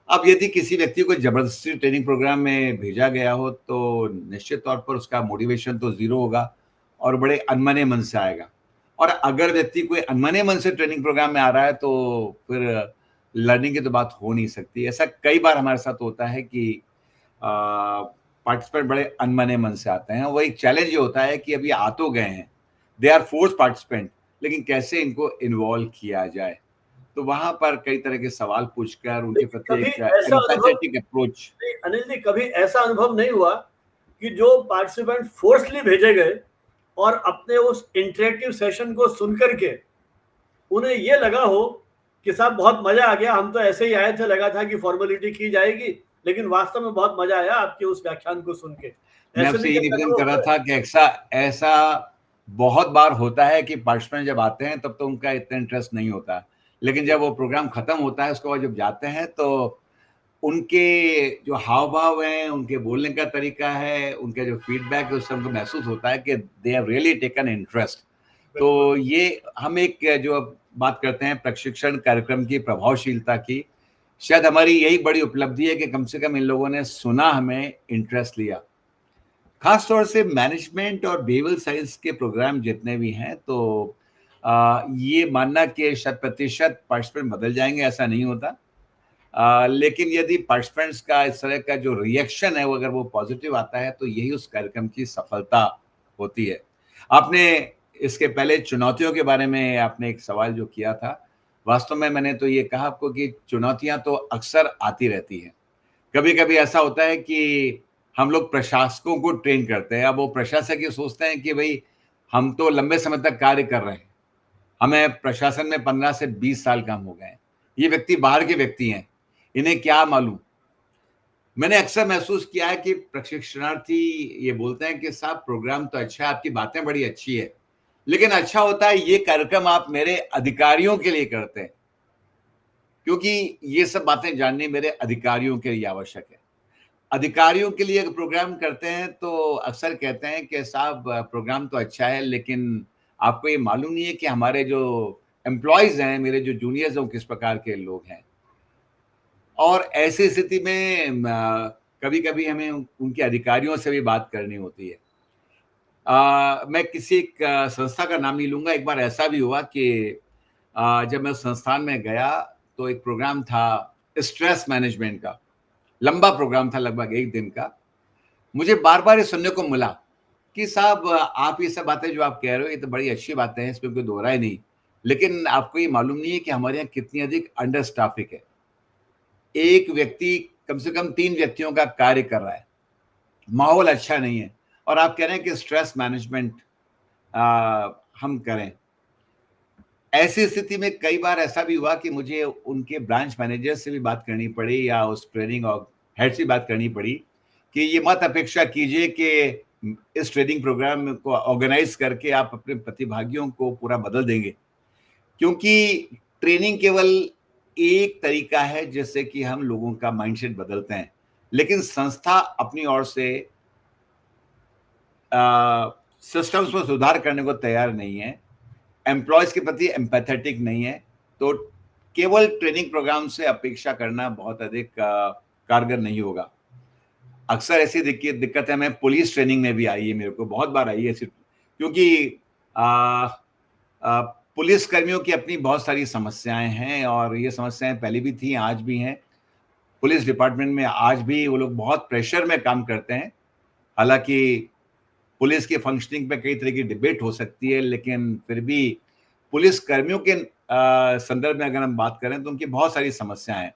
अब यदि किसी व्यक्ति को जबरदस्ती ट्रेनिंग प्रोग्राम में भेजा गया हो तो निश्चित तौर पर उसका मोटिवेशन तो जीरो होगा और बड़े अनमने मन से आएगा। और अगर व्यक्ति कोई अनमने मन से ट्रेनिंग प्रोग्राम में आ रहा है तो फिर लर्निंग की तो बात हो नहीं सकती। ऐसा कई बार हमारे साथ होता है कि पार्टिसिपेंट बड़े अनमने मन से आते हैं। वो एक चैलेंज ये होता है कि अभी आ तो गए हैं, दे आर फोर्स पार्टिसिपेंट, लेकिन कैसे इनको इन्वॉल्व किया जाए। तो वहां पर कई तरह के सवाल पूछकर उनके प्रति कभी एक ऐसा अनुभव एम्पैथेटिक अप्रोच। अनिल जी, कभी ऐसा अनुभव नहीं हुआ कि जो पार्टिसिपेंट फोर्सली भेजे गए और अपने उस इंटरेक्टिव सेशन को सुनकर के उन्हें ये लगा हो कि साहब बहुत मजा आ गया, हम तो ऐसे ही आए थे, लगा था कि फॉर्मेलिटी की जाएगी, लेकिन वास्तव में बहुत मजा आया आपके उस व्याख्यान को सुन के। मैं ऐसे आपसे भी ये कभी निवेदन कर अनुभव रहा हुए? था कि ऐसा ऐसा बहुत बार होता है कि पार्टिसिपेंट जब आते हैं तब तो उनका इतना इंटरेस्ट नहीं होता, लेकिन जब वो प्रोग्राम खत्म होता है उसके बाद जब जाते हैं तो उनके जो हाव भाव हैं, उनके बोलने का तरीका है, उनका जो फीडबैक है, उससे हमको महसूस होता है कि they have really taken interest. बिल्कुल। तो ये हम एक जो बात करते हैं प्रशिक्षण कार्यक्रम की प्रभावशीलता की, शायद हमारी यही बड़ी उपलब्धि है कि कम से कम इन लोगों ने सुना, हमें इंटरेस्ट लिया। खास तौर से मैनेजमेंट और बिहेवियरल साइंस के प्रोग्राम जितने भी हैं, तो ये मानना कि शत प्रतिशत पार्टिसिपेंट बदल जाएंगे ऐसा नहीं होता। लेकिन यदि पार्टिसिपेंट्स का इस तरह का जो रिएक्शन है वो अगर वो पॉजिटिव आता है तो यही उस कार्यक्रम की सफलता होती है। आपने इसके पहले चुनौतियों के बारे में आपने एक सवाल जो किया था, वास्तव में मैंने तो ये कहा आपको कि चुनौतियां तो अक्सर आती रहती हैं। कभी कभी ऐसा होता है कि हम लोग प्रशासकों को ट्रेन करते हैं। अब वो प्रशासक ये सोचते हैं कि भाई हम तो लंबे समय तक कार्य कर रहे हैं, हमें प्रशासन में 15 से 20 साल काम हो गए हैं, ये व्यक्ति बाहर के व्यक्ति हैं, इन्हें क्या मालूम। मैंने अक्सर महसूस किया है कि प्रशिक्षणार्थी ये बोलते हैं कि साहब प्रोग्राम तो अच्छा है, आपकी बातें बड़ी अच्छी है, लेकिन अच्छा होता है ये कार्यक्रम आप मेरे अधिकारियों के लिए करते हैं, क्योंकि ये सब बातें जाननी मेरे अधिकारियों के लिए आवश्यक है। अधिकारियों के लिए प्रोग्राम करते हैं तो अक्सर कहते हैं कि साहब प्रोग्राम तो अच्छा है, लेकिन आपको ये मालूम नहीं है कि हमारे जो एम्प्लॉयज हैं, मेरे जो जूनियर्स हैं, वो किस प्रकार के लोग हैं। और ऐसी स्थिति में कभी कभी हमें उनके अधिकारियों से भी बात करनी होती है। मैं किसी एक संस्था का नाम नहीं लूंगा। एक बार ऐसा भी हुआ कि जब मैं उस संस्थान में गया तो एक प्रोग्राम था स्ट्रेस मैनेजमेंट का, लंबा प्रोग्राम था, लगभग एक दिन का। मुझे बार बार ये सुनने को मिला कि साहब आप ये सब बातें जो आप कह रहे हो ये तो बड़ी अच्छी बातें हैं, इसमें कोई दो राय नहीं, लेकिन आपको ये मालूम नहीं है कि हमारे यहाँ कितनी अधिक अंडर स्टाफिंग है। एक व्यक्ति कम से कम 3 व्यक्तियों का कार्य कर रहा है, माहौल अच्छा नहीं है, और आप कह रहे हैं कि स्ट्रेस मैनेजमेंट हम करें। ऐसी स्थिति में कई बार ऐसा भी हुआ कि मुझे उनके ब्रांच मैनेजर से भी बात करनी पड़ी या उस ट्रेनिंग और हेड से बात करनी पड़ी कि ये मत अपेक्षा कीजिए कि इस ट्रेनिंग प्रोग्राम को ऑर्गेनाइज करके आप अपने प्रतिभागियों को पूरा बदल देंगे, क्योंकि ट्रेनिंग केवल एक तरीका है जिससे कि हम लोगों का माइंडसेट बदलते हैं, लेकिन संस्था अपनी ओर से सिस्टम्स में सुधार करने को तैयार नहीं है, एम्प्लॉयज के प्रति एम्पैथेटिक नहीं है। तो केवल ट्रेनिंग प्रोग्राम से अपेक्षा करना बहुत अधिक कारगर नहीं होगा। अक्सर ऐसी दिक्कत है, मैं पुलिस ट्रेनिंग में भी आई है, मेरे को बहुत बार आई है ऐसी, क्योंकि पुलिस कर्मियों की अपनी बहुत सारी समस्याएं हैं और ये समस्याएं पहले भी थी, आज भी हैं। पुलिस डिपार्टमेंट में आज भी वो लोग बहुत प्रेशर में काम करते हैं। हालांकि पुलिस के फंक्शनिंग पे कई तरह की डिबेट हो सकती है, लेकिन फिर भी पुलिस कर्मियों के संदर्भ में अगर हम बात करें तो उनकी बहुत सारी समस्याएं हैं।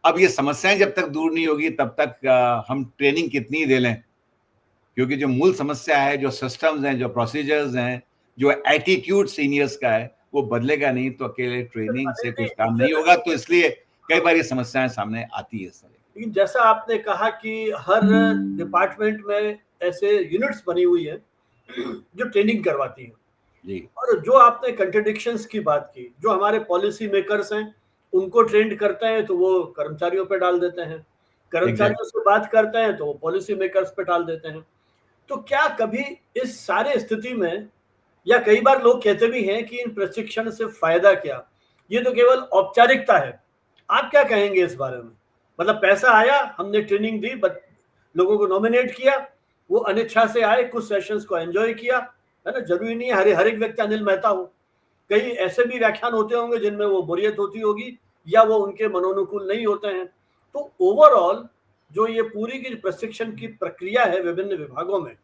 अब ये समस्याएं जब तक दूर नहीं होगी तब तक हम ट्रेनिंग कितनी ही दे लें, क्योंकि जो मूल समस्या है, जो सिस्टम्स हैं, जो प्रोसीजर्स हैं, जो एटीट्यूड सीनियर्स का है वो बदलेगा नहीं तो अकेले ट्रेनिंग से कुछ काम नहीं होगा। तो इसलिए कई बार ये समस्याएं सामने आती है इस तरह। लेकिन जैसा आपने कहा कि हर डिपार्टमेंट में ऐसे यूनिट्स बनी हुई है जो ट्रेनिंग करवाती है, जी, और जो आपने कंट्रडिक्शंस की बात की, जो हमारे पॉलिसी मेकर्स हैं उनको ट्रेंड करते हैं तो वो कर्मचारियों पे डाल देते हैं, कर्मचारियों से बात करते हैं तो वो पॉलिसी मेकर्स पे डाल देते हैं। तो क्या कभी इस सारे स्थिति में, या कई बार लोग कहते भी हैं कि इन प्रशिक्षण से फायदा क्या, ये तो केवल औपचारिकता है, आप क्या कहेंगे इस बारे में? मतलब पैसा आया, हमने ट्रेनिंग दी, लोगों को नॉमिनेट किया, वो अनिच्छा से आए, कुछ सेशंस को एंजॉय किया, है ना? जरूरी नहीं है हर एक व्यक्ति अनिल मेहता हो, कई ऐसे भी व्याख्यान होते होंगे जिनमें वो बोरियत होती होगी या वो उनके मनोनुकूल नहीं होते हैं। तो ओवरऑल जो ये पूरी की प्रशिक्षण की प्रक्रिया है विभिन्न विभागों में,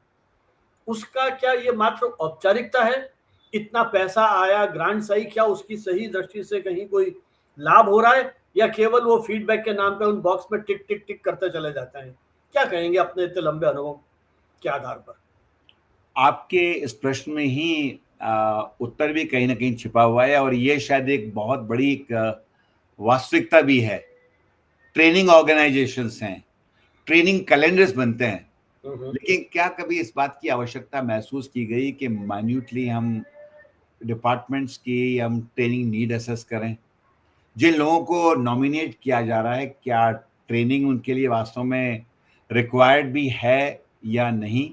उसका क्या ये मात्र औपचारिकता है? इतना पैसा आया, ग्रांट्स आई, क्या उसकी सही दृष्टि से कहीं कोई लाभ हो रहा है, या केवल वो फीडबैक के नाम पे उन बॉक्स में टिक टिक टिक करते चले जाते हैं? क्या कहेंगे अपने इतने लंबे अनुभव के आधार पर? आपके इस प्रश्न में ही उत्तर भी कहीं ना कहीं छिपा हुआ है और ये शायद एक बहुत बड़ी एक वास्तविकता भी है। ट्रेनिंग ऑर्गेनाइजेशंस हैं, ट्रेनिंग कैलेंडर्स बनते हैं, लेकिन क्या कभी इस बात की आवश्यकता महसूस की गई कि माइन्यूटली हम डिपार्टमेंट्स की हम ट्रेनिंग नीड असेस करें? जिन लोगों को नॉमिनेट किया जा रहा है, क्या ट्रेनिंग उनके लिए वास्तव में रिक्वायर्ड भी है या नहीं?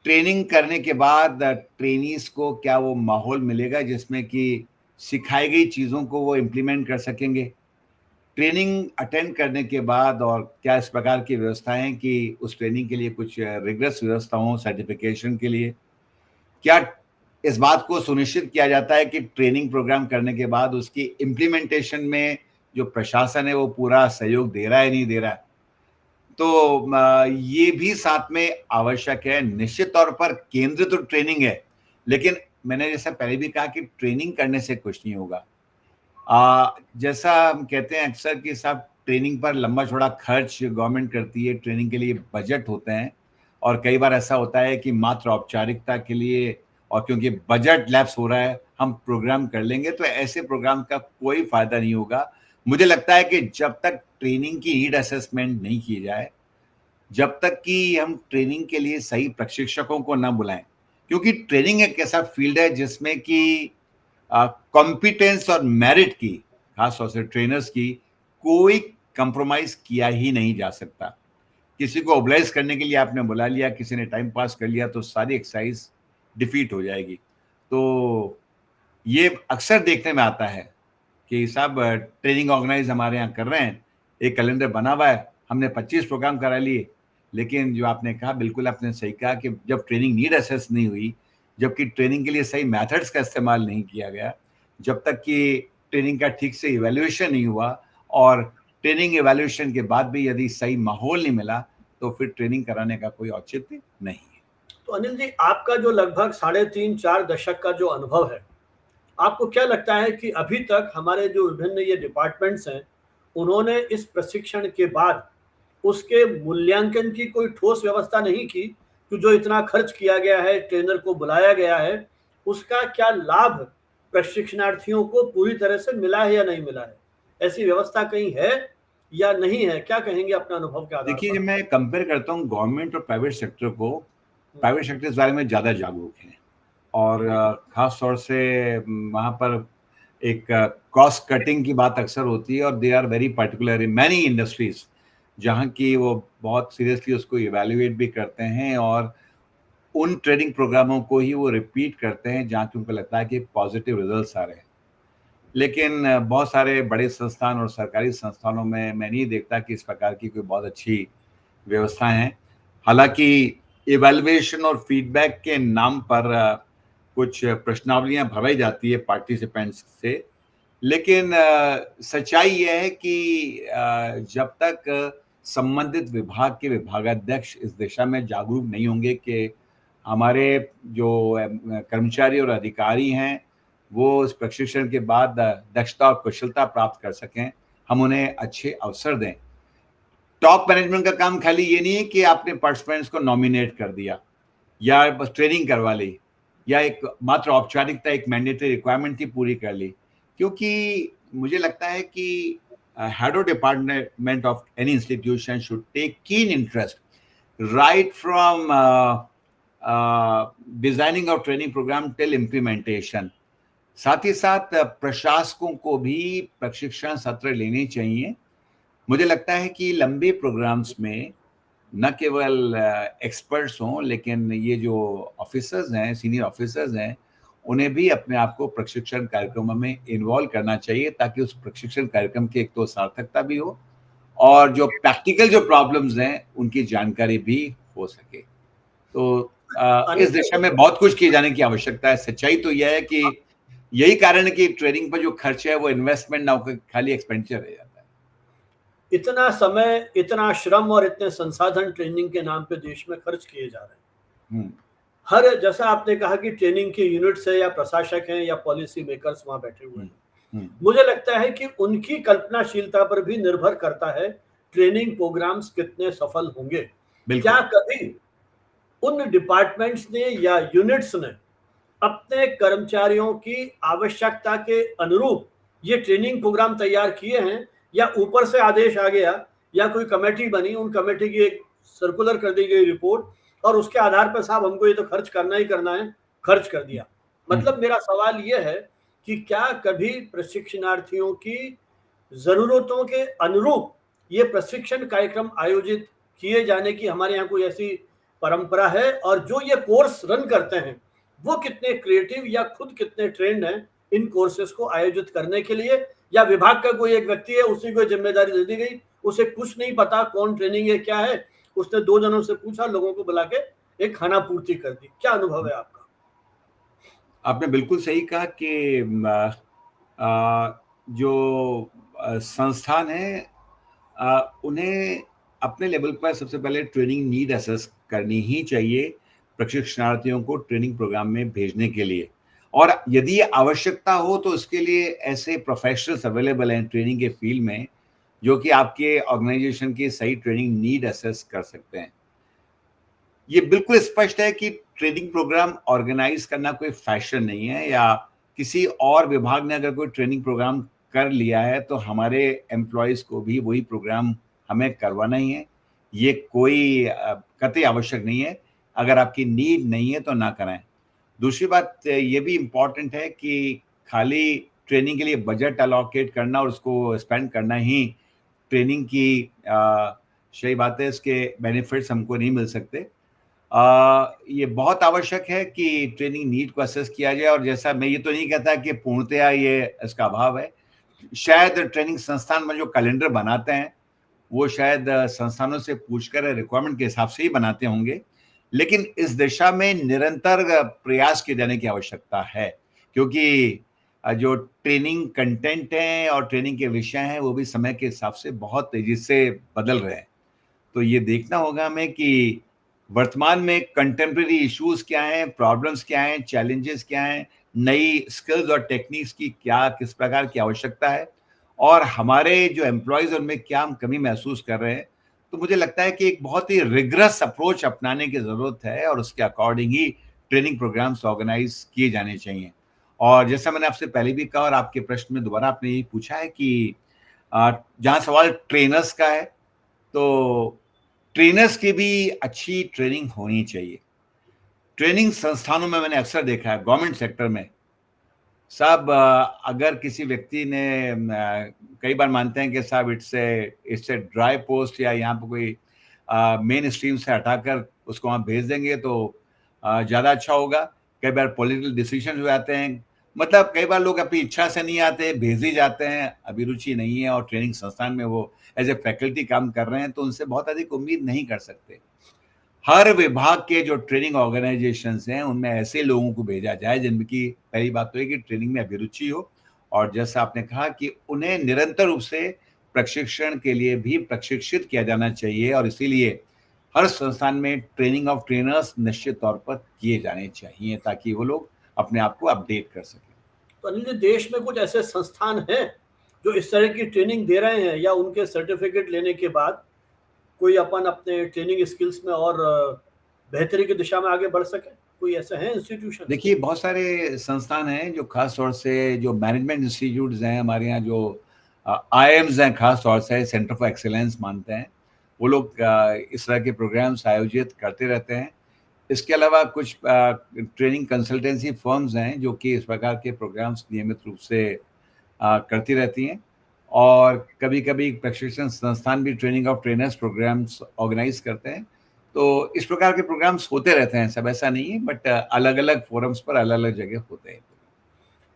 ट्रेनिंग करने के बाद ट्रेनीज को क्या वो माहौल मिलेगा जिसमें कि सिखाई गई चीज़ों को वो इम्प्लीमेंट कर सकेंगे? ट्रेनिंग अटेंड करने के बाद और क्या इस प्रकार की व्यवस्थाएं हैं कि उस ट्रेनिंग के लिए कुछ रिगरस व्यवस्था हो सर्टिफिकेशन के लिए? क्या इस बात को सुनिश्चित किया जाता है कि ट्रेनिंग प्रोग्राम करने के बाद उसकी इम्प्लीमेंटेशन में जो प्रशासन है वो पूरा सहयोग दे रहा है, नहीं दे रहा है? तो ये भी साथ में आवश्यक है। निश्चित तौर पर केंद्र तो ट्रेनिंग है, लेकिन मैंने जैसा पहले भी कहा कि ट्रेनिंग करने से कुछ नहीं होगा। जैसा हम कहते हैं अक्सर कि साहब ट्रेनिंग पर लंबा चौड़ा खर्च गवर्नमेंट करती है, ट्रेनिंग के लिए बजट होते हैं और कई बार ऐसा होता है कि मात्र औपचारिकता के लिए और क्योंकि बजट लैप्स हो रहा है हम प्रोग्राम कर लेंगे, तो ऐसे प्रोग्राम का कोई फायदा नहीं होगा। मुझे लगता है कि जब तक ट्रेनिंग की नीड असेसमेंट नहीं की जाए, जब तक कि हम ट्रेनिंग के लिए सही प्रशिक्षकों को ना बुलाएं, क्योंकि ट्रेनिंग एक ऐसा फील्ड है जिसमें कि कॉम्पिटेंस और मेरिट की, खास तौर से ट्रेनर्स की, कोई कंप्रोमाइज किया ही नहीं जा सकता। किसी को ओबलाइज करने के लिए आपने बुला लिया, किसी ने टाइम पास कर लिया तो सारी एक्सरसाइज डिफीट हो जाएगी। तो ये अक्सर देखने में आता है कि साहब ट्रेनिंग ऑर्गेनाइज हमारे यहाँ कर रहे हैं, एक कैलेंडर बना हुआ है, हमने 25 प्रोग्राम करा लिए, लेकिन जो आपने कहा बिल्कुल आपने सही कहा कि जब ट्रेनिंग नीड असेस नहीं हुई, जबकि ट्रेनिंग के लिए सही मेथड्स का इस्तेमाल नहीं किया गया, जब तक कि ट्रेनिंग का ठीक से इवैल्यूएशन नहीं हुआ और ट्रेनिंग इवैल्यूएशन के बाद भी यदि सही माहौल नहीं मिला, तो फिर ट्रेनिंग कराने का कोई औचित्य नहीं है। तो अनिल जी, आपका जो लगभग 3.5-4 दशक का जो अनुभव है, आपको क्या लगता है कि अभी तक हमारे जो विभिन्न ये डिपार्टमेंट्स हैं, उन्होंने इस प्रशिक्षण के बाद उसके मूल्यांकन की कोई ठोस व्यवस्था नहीं की, कि जो इतना खर्च किया गया है, ट्रेनर को बुलाया गया है, उसका क्या लाभ प्रशिक्षणार्थियों को पूरी तरह से मिला है या नहीं मिला है? ऐसी व्यवस्था कहीं है या नहीं है? क्या कहेंगे अपने अनुभव के आधार देखिए, पर? जब मैं कंपेयर करता हूँ गवर्नमेंट और प्राइवेट सेक्टर को, प्राइवेट सेक्टर इस बारे में ज़्यादा जागरूक है और ख़ास तौर से वहाँ पर एक कॉस्ट कटिंग की बात अक्सर होती है और they are very particular in many industries, जहाँ की वो बहुत सीरियसली उसको इवैल्यूएट भी करते हैं और उन ट्रेनिंग प्रोग्रामों को ही वो रिपीट करते हैं जहाँ की उनको लगता है कि पॉजिटिव रिजल्ट्स आ रहे हैं। लेकिन बहुत सारे बड़े संस्थान और सरकारी संस्थानों में मैं नहीं देखता कि इस प्रकार की कोई बहुत अच्छी व्यवस्थाएं हैं। हालांकि इवैल्यूएशन और फीडबैक के नाम पर कुछ प्रश्नावलियां भरवाई जाती है पार्टिसिपेंट्स से, लेकिन सच्चाई यह है कि जब तक संबंधित विभाग के विभागाध्यक्ष इस दिशा में जागरूक नहीं होंगे कि हमारे जो कर्मचारी और अधिकारी हैं वो इस प्रशिक्षण के बाद दक्षता और कुशलता प्राप्त कर सकें, हम उन्हें अच्छे अवसर दें। टॉप मैनेजमेंट का काम खाली ये नहीं है कि आपने पार्टिसिपेंट्स को नॉमिनेट कर दिया या बस ट्रेनिंग करवा ली। या एक मात्र औपचारिकता, एक मैंडेटरी रिक्वायरमेंट थी, पूरी कर ली। क्योंकि मुझे लगता है कि head of department of any institution should take keen interest right from designing of training program till implementation. साथ ही साथ प्रशासकों को भी प्रशिक्षण सत्र लेने चाहिए। मुझे लगता है कि लंबे प्रोग्राम्स में न केवल एक्सपर्ट्स हों, लेकिन ये जो ऑफिसर्स हैं, सीनियर ऑफिसर्स हैं, उन्हें भी अपने आप को प्रशिक्षण कार्यक्रमों में इन्वॉल्व करना चाहिए, ताकि उस प्रशिक्षण कार्यक्रम की एक तो सार्थकता भी हो और जो प्रैक्टिकल जो प्रॉब्लम्स हैं उनकी जानकारी भी हो सके। तो इस दिशा में बहुत कुछ किए जाने की आवश्यकता है। सच्चाई तो यह है कि यही कारण है कि ट्रेनिंग पर जो खर्च है वो इन्वेस्टमेंट ना होकर खाली एक्सपेंडिचर रह जाता है। इतना समय, इतना श्रम और इतने संसाधन ट्रेनिंग के नाम पे देश में खर्च किए जा रहे हैं। हर, जैसा आपने कहा कि ट्रेनिंग के यूनिट्स है या प्रशासक हैं या पॉलिसी मेकर्स वहां बैठे हुए हैं, मुझे लगता है कि उनकी कल्पनाशीलता पर भी निर्भर करता है ट्रेनिंग प्रोग्राम्स कितने सफल होंगे। क्या कभी उन डिपार्टमेंट्स ने या यूनिट्स ने अपने कर्मचारियों की आवश्यकता के अनुरूप ये ट्रेनिंग प्रोग्राम तैयार किए हैं, या ऊपर से आदेश आ गया या कोई कमेटी बनी, उन कमेटी की एक सर्कुलर कर दी गई रिपोर्ट और उसके आधार पर साहब हमको ये तो खर्च करना ही करना है, खर्च कर दिया। मतलब मेरा सवाल ये है कि क्या कभी प्रशिक्षणार्थियों की जरूरतों के अनुरूप ये प्रशिक्षण कार्यक्रम आयोजित किए जाने की हमारे यहाँ कोई ऐसी परंपरा है, और जो ये कोर्स रन करते हैं वो कितने क्रिएटिव या खुद कितने ट्रेंड हैं इन कोर्सेज को आयोजित करने के लिए, या विभाग का कोई एक व्यक्ति है उसी को जिम्मेदारी दे दी गई, उसे कुछ नहीं पता कौन ट्रेनिंग है क्या है, उसने 2 जनों से पूछा, लोगों को बुला के एक खाना पूर्ति कर दी। क्या अनुभव है आपका? आपने बिल्कुल सही कहा कि जो संस्थान है उन्हें अपने लेवल पर सबसे पहले ट्रेनिंग नीड असेस करनी ही चाहिए प्रशिक्षणार्थियों को ट्रेनिंग प्रोग्राम में भेजने के लिए। और यदि आवश्यकता हो तो उसके लिए ऐसे प्रोफेशनल्स अवेलेबल हैं ट्रेनिंग के फील्ड में, जो कि आपके ऑर्गेनाइजेशन की सही ट्रेनिंग नीड असेस कर सकते हैं। ये बिल्कुल स्पष्ट है कि ट्रेनिंग प्रोग्राम ऑर्गेनाइज करना कोई फैशन नहीं है, या किसी और विभाग ने अगर कोई ट्रेनिंग प्रोग्राम कर लिया है तो हमारे एम्प्लॉयज को भी वही प्रोग्राम हमें करवाना ही है। ये कोई कतई आवश्यक नहीं है। अगर आपकी नीड नहीं है तो ना कराएं। दूसरी बात ये भी इम्पॉर्टेंट है कि खाली ट्रेनिंग के लिए बजट अलोकेट करना और उसको स्पेंड करना ही ट्रेनिंग की सही बात है। इसके बेनिफिट्स हमको नहीं मिल सकते। ये बहुत आवश्यक है कि ट्रेनिंग नीड को असेस किया जाए, और जैसा मैं ये तो नहीं कहता कि पूर्णतया ये इसका अभाव है। शायद ट्रेनिंग संस्थान में जो कैलेंडर बनाते हैं वो शायद संस्थानों से पूछकर रिक्वायरमेंट के हिसाब से ही बनाते होंगे, लेकिन इस दिशा में निरंतर प्रयास किए जाने की आवश्यकता है, क्योंकि जो ट्रेनिंग कंटेंट है और ट्रेनिंग के विषय हैं वो भी समय के हिसाब से बहुत तेजी से बदल रहे हैं। तो ये देखना होगा हमें कि वर्तमान में कंटेम्प्रेरी इश्यूज क्या हैं, प्रॉब्लम्स क्या हैं, चैलेंजेस क्या हैं, नई स्किल्स और टेक्निक्स की क्या किस प्रकार की आवश्यकता है, और हमारे जो एम्प्लॉयज उनमें क्या हम कमी महसूस कर रहे हैं। तो मुझे लगता है कि एक बहुत ही रिगरस अप्रोच अपनाने की ज़रूरत है और उसके अकॉर्डिंग ही ट्रेनिंग प्रोग्राम्स ऑर्गेनाइज किए जाने चाहिए। और जैसा मैंने आपसे पहले भी कहा और आपके प्रश्न में दोबारा आपने यही पूछा है कि जहाँ सवाल ट्रेनर्स का है, तो ट्रेनर्स की भी अच्छी ट्रेनिंग होनी चाहिए। ट्रेनिंग संस्थानों में मैंने अक्सर देखा है, गवर्नमेंट सेक्टर में साहब, अगर किसी व्यक्ति ने कई बार मानते हैं कि साहब इट्स ए ड्राई पोस्ट, या यहाँ पर कोई मेन स्ट्रीम से हटाकर उसको वहाँ भेज देंगे तो ज़्यादा अच्छा होगा। कई बार पॉलिटिकल डिसीजन हो जाते हैं, मतलब कई बार लोग अपनी इच्छा से नहीं आते, भेज ही जाते हैं, अभिरुचि नहीं है और ट्रेनिंग संस्थान में वो एज ए फैकल्टी काम कर रहे हैं, तो उनसे बहुत अधिक उम्मीद नहीं कर सकते। हर विभाग के जो ट्रेनिंग ऑर्गेनाइजेशंस हैं उनमें ऐसे लोगों को भेजा जाए जिनकी पहली बात तो है कि ट्रेनिंग में अभिरुचि हो, और जैसा आपने कहा कि उन्हें निरंतर रूप से प्रशिक्षण के लिए भी प्रशिक्षित किया जाना चाहिए, और इसीलिए हर संस्थान में ट्रेनिंग ऑफ ट्रेनर्स निश्चित तौर पर किए जाने चाहिए ताकि वो लोग अपने आप को अपडेट कर सकें। तो अनिल जी, देश में कुछ ऐसे संस्थान हैं जो इस तरह की ट्रेनिंग दे रहे हैं, या उनके सर्टिफिकेट लेने के बाद कोई अपन अपने ट्रेनिंग स्किल्स में और बेहतरी की दिशा में आगे बढ़ सके? कोई ऐसा है इंस्टीट्यूशन? देखिए, बहुत सारे संस्थान हैं जो खास तौर से जो मैनेजमेंट इंस्टीट्यूट्स हैं हमारे यहाँ, जो आईआईएम्स हैं, खास तौर से सेंटर फॉर एक्सीलेंस मानते हैं, वो लोग इस तरह के प्रोग्राम्स आयोजित करते रहते हैं। इसके अलावा कुछ ट्रेनिंग कंसल्टेंसी फर्म्स हैं जो कि इस प्रकार के प्रोग्राम्स नियमित रूप से करती रहती हैं, और कभी-कभी प्रशिक्षण संस्थान भी training of trainers programs organise करते हैं। तो इस प्रकार के प्रोग्राम्स होते रहते हैं, सब ऐसा नहीं है, बट अलग-अलग फोरम्स पर अलग-अलग जगह होते हैं।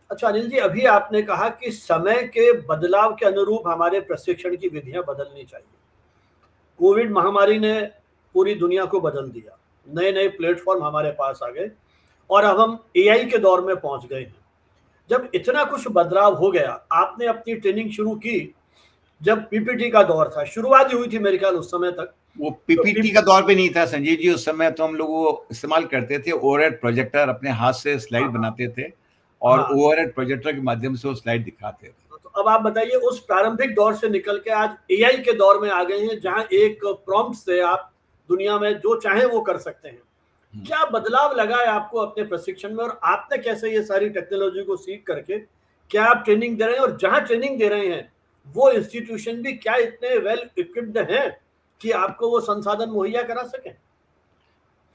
अच्छा अनिल जी, अभी आपने कहा कि समय के बदलाव के अनुरूप हमारे प्रशिक्षण की विधियां बदलनी चाहिए। कोविड महामारी ने पूरी दुनिया को बदल दिया, नए नए प्लेटफॉर्म हमारे पास आ गए और अब हम एआई के दौर में पहुंच गए हैं। जब इतना कुछ बदलाव हो गया, आपने अपनी ट्रेनिंग शुरू की जब पीपीटी का दौर था, शुरुआत ही हुई थी मेरे ख्याल उस समय तक। वो तो पीपीटी का दौर पे नहीं था संजय जी, उस समय तो हम लोग वो इस्तेमाल करते थे, ओवरहेड प्रोजेक्टर, अपने हाथ से हाँ स्लाइड हाँ बनाते थे और हाँ। ओवरहेड प्रोजेक्टर के माध्यम से वो स्लाइड दिखाते थे। तो अब आप बताइए, उस प्रारंभिक दौर से निकल के आज एआई के दौर में आ गए हैं, जहां एक प्रॉम्प्ट से आप दुनिया में जो चाहे वो कर सकते हैं। क्या बदलाव लगा है आपको अपने प्रशिक्षण में, और आपने कैसे ये सारी टेक्नोलॉजी को सीख करके क्या आप ट्रेनिंग दे रहे हैं, और जहां ट्रेनिंग दे रहे हैं वो इंस्टीट्यूशन भी क्या इतने वेल इक्विप्ड हैं कि आपको वो संसाधन मुहैया करा सकें?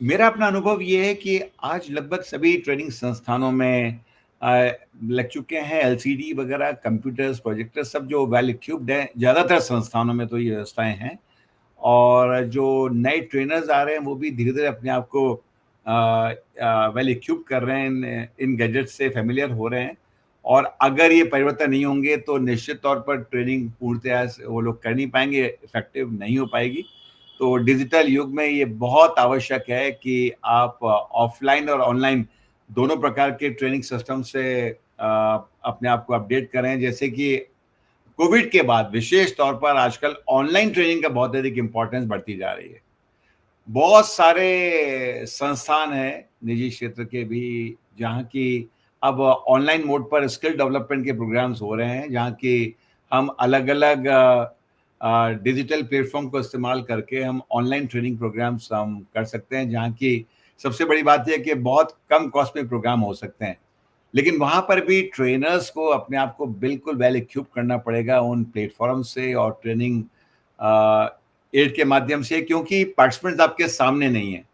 मेरा अपना अनुभव ये है कि आज लगभग सभी ट्रेनिंग संस्थानों में लग चुके हैं एलसीडी वगैरह, कंप्यूटर्स, प्रोजेक्टर, सब जो वेल इक्विप्ड हैं। ज़्यादातर संस्थानों में तो ये व्यवस्थाएं हैं, और जो नए ट्रेनर्स आ रहे हैं वो भी धीरे-धीरे अपने आप को वेल इक्विप कर रहे हैं, इन गैजेट्स से फ़ैमिलियर हो रहे हैं, और अगर ये परिवर्तन नहीं होंगे तो निश्चित तौर पर ट्रेनिंग पूर्णतया वो लोग कर नहीं पाएँगे, इफ़ेक्टिव नहीं हो पाएगी। तो डिजिटल युग में ये बहुत आवश्यक है कि आप ऑफ़लाइन और ऑनलाइन दोनों प्रकार के ट्रेनिंग सिस्टम से अपने आप को अपडेट करें। जैसे कि कोविड के बाद विशेष तौर पर आजकल ऑनलाइन ट्रेनिंग का बहुत अधिक इम्पोर्टेंस बढ़ती जा रही है। बहुत सारे संस्थान हैं, निजी क्षेत्र के भी, जहाँ की अब ऑनलाइन मोड पर स्किल डेवलपमेंट के प्रोग्राम्स हो रहे हैं, जहाँ की हम अलग-अलग डिजिटल प्लेटफ़ॉर्म को इस्तेमाल करके हम ऑनलाइन ट्रेनिंग प्रोग्राम्स हम कर सकते हैं, जहाँ की सबसे बड़ी बात ये है कि बहुत कम कॉस्ट में प्रोग्राम हो सकते हैं। लेकिन वहाँ पर भी ट्रेनर्स को अपने आप को बिल्कुल वेल इक्विप करना पड़ेगा उन प्लेटफ़ॉर्म से और ट्रेनिंग एड के माध्यम से, क्योंकि पार्टिसिपेंट्स आपके सामने नहीं है।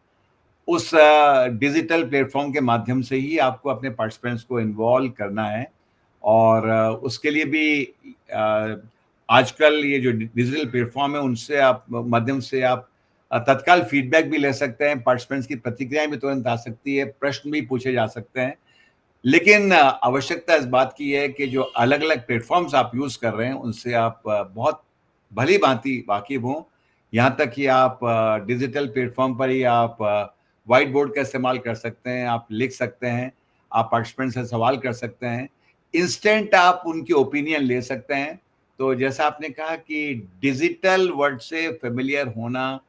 उस डिजिटल प्लेटफ़ॉर्म के माध्यम से ही आपको अपने पार्टिसिपेंट्स को इन्वॉल्व करना है, और उसके लिए भी आजकल ये जो डिजिटल प्लेटफ़ॉर्म है उनसे आप माध्यम से आप तत्काल फीडबैक भी ले सकते हैं, पार्टिसिपेंट्स की प्रतिक्रियाएँ भी तुरंत आ सकती है, प्रश्न भी पूछे जा सकते हैं। लेकिन आवश्यकता इस बात की है कि जो अलग-अलग प्लेटफ़ॉर्म्स आप यूज़ कर रहे हैं, उनसे आप बहुत भली-भाँति वाकिफ़ हों। यहाँ तक कि आप डिजिटल प्लेटफ़ॉर्म पर ही आप व्हाइट बोर्ड का इस्तेमाल कर सकते हैं, आप लिख सकते हैं, आप पार्टिसिपेंट से सवाल कर सकते हैं, इंस्टेंट आप उनकी ओपिनियन ले सकते हैं। तो जैसा आपने कहा कि डिजिटल वर्ल्ड से फ़ैमिलियर होना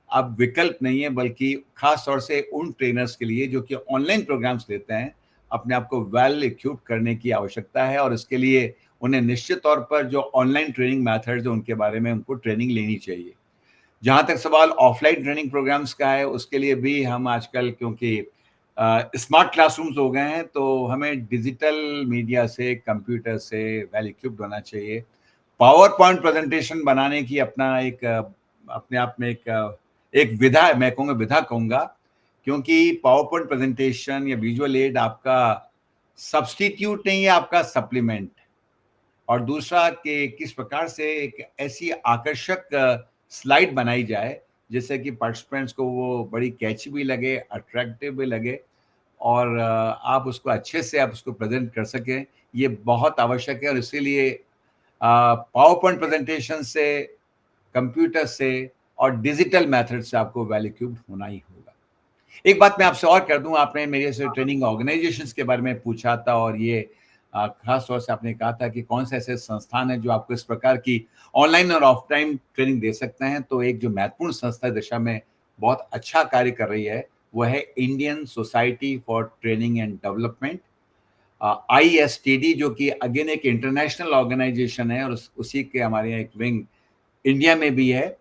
अब विकल्प नहीं है, बल्कि ख़ास तौर से उन ट्रेनर्स के लिए जो कि ऑनलाइन प्रोग्राम्स लेते हैं, अपने आप को वेल इक्विप करने की आवश्यकता है, और इसके लिए उन्हें निश्चित तौर पर जो ऑनलाइन ट्रेनिंग मेथड्स हैं उनके बारे में उनको ट्रेनिंग लेनी चाहिए। जहाँ तक सवाल ऑफलाइन ट्रेनिंग प्रोग्राम्स का है, उसके लिए भी हम आजकल, क्योंकि स्मार्ट क्लासरूम्स हो गए हैं, तो हमें डिजिटल मीडिया से, कंप्यूटर से वेल इक्विप्ड होना चाहिए। पावर पॉइंट प्रेजेंटेशन बनाने की अपना एक अपने आप में एक विधा है, मैं कहूँगा विधा कहूँगा, क्योंकि पावर पॉइंट प्रेजेंटेशन या विजुअल एड आपका सब्स्टिट्यूट नहीं है, आपका सप्लीमेंट। और दूसरा कि किस प्रकार से एक ऐसी आकर्षक स्लाइड बनाई जाए, जिससे कि पार्टिसिपेंट्स को वो बड़ी कैची भी लगे, अट्रैक्टिव भी लगे, और आप उसको अच्छे से आप उसको प्रेज़ेंट कर सकें, ये बहुत आवश्यक है। और इसीलिए पावर पॉइंट प्रेज़ेंटेशन से, कंप्यूटर से और डिजिटल मेथड से आपको वेल इक्विप्ड होना ही होगा। एक बात मैं आपसे और कर दूँ, आपने मेरे से ट्रेनिंग ऑर्गेनाइज़ेशंस के बारे में पूछा था, और ये ख़ास तौर से आपने कहा था कि कौन से ऐसे संस्थान हैं जो आपको इस प्रकार की ऑनलाइन और ऑफ़लाइन ट्रेनिंग दे सकते हैं। तो एक जो महत्वपूर्ण संस्था इस दिशा में बहुत अच्छा कार्य कर रही है, वो है Indian society for training and development, ISTD, जो कि अगेन एक इंटरनेशनल ऑर्गेनाइज़ेशन है, और उसी के हमारे यहाँ एक विंग इंडिया में भी है।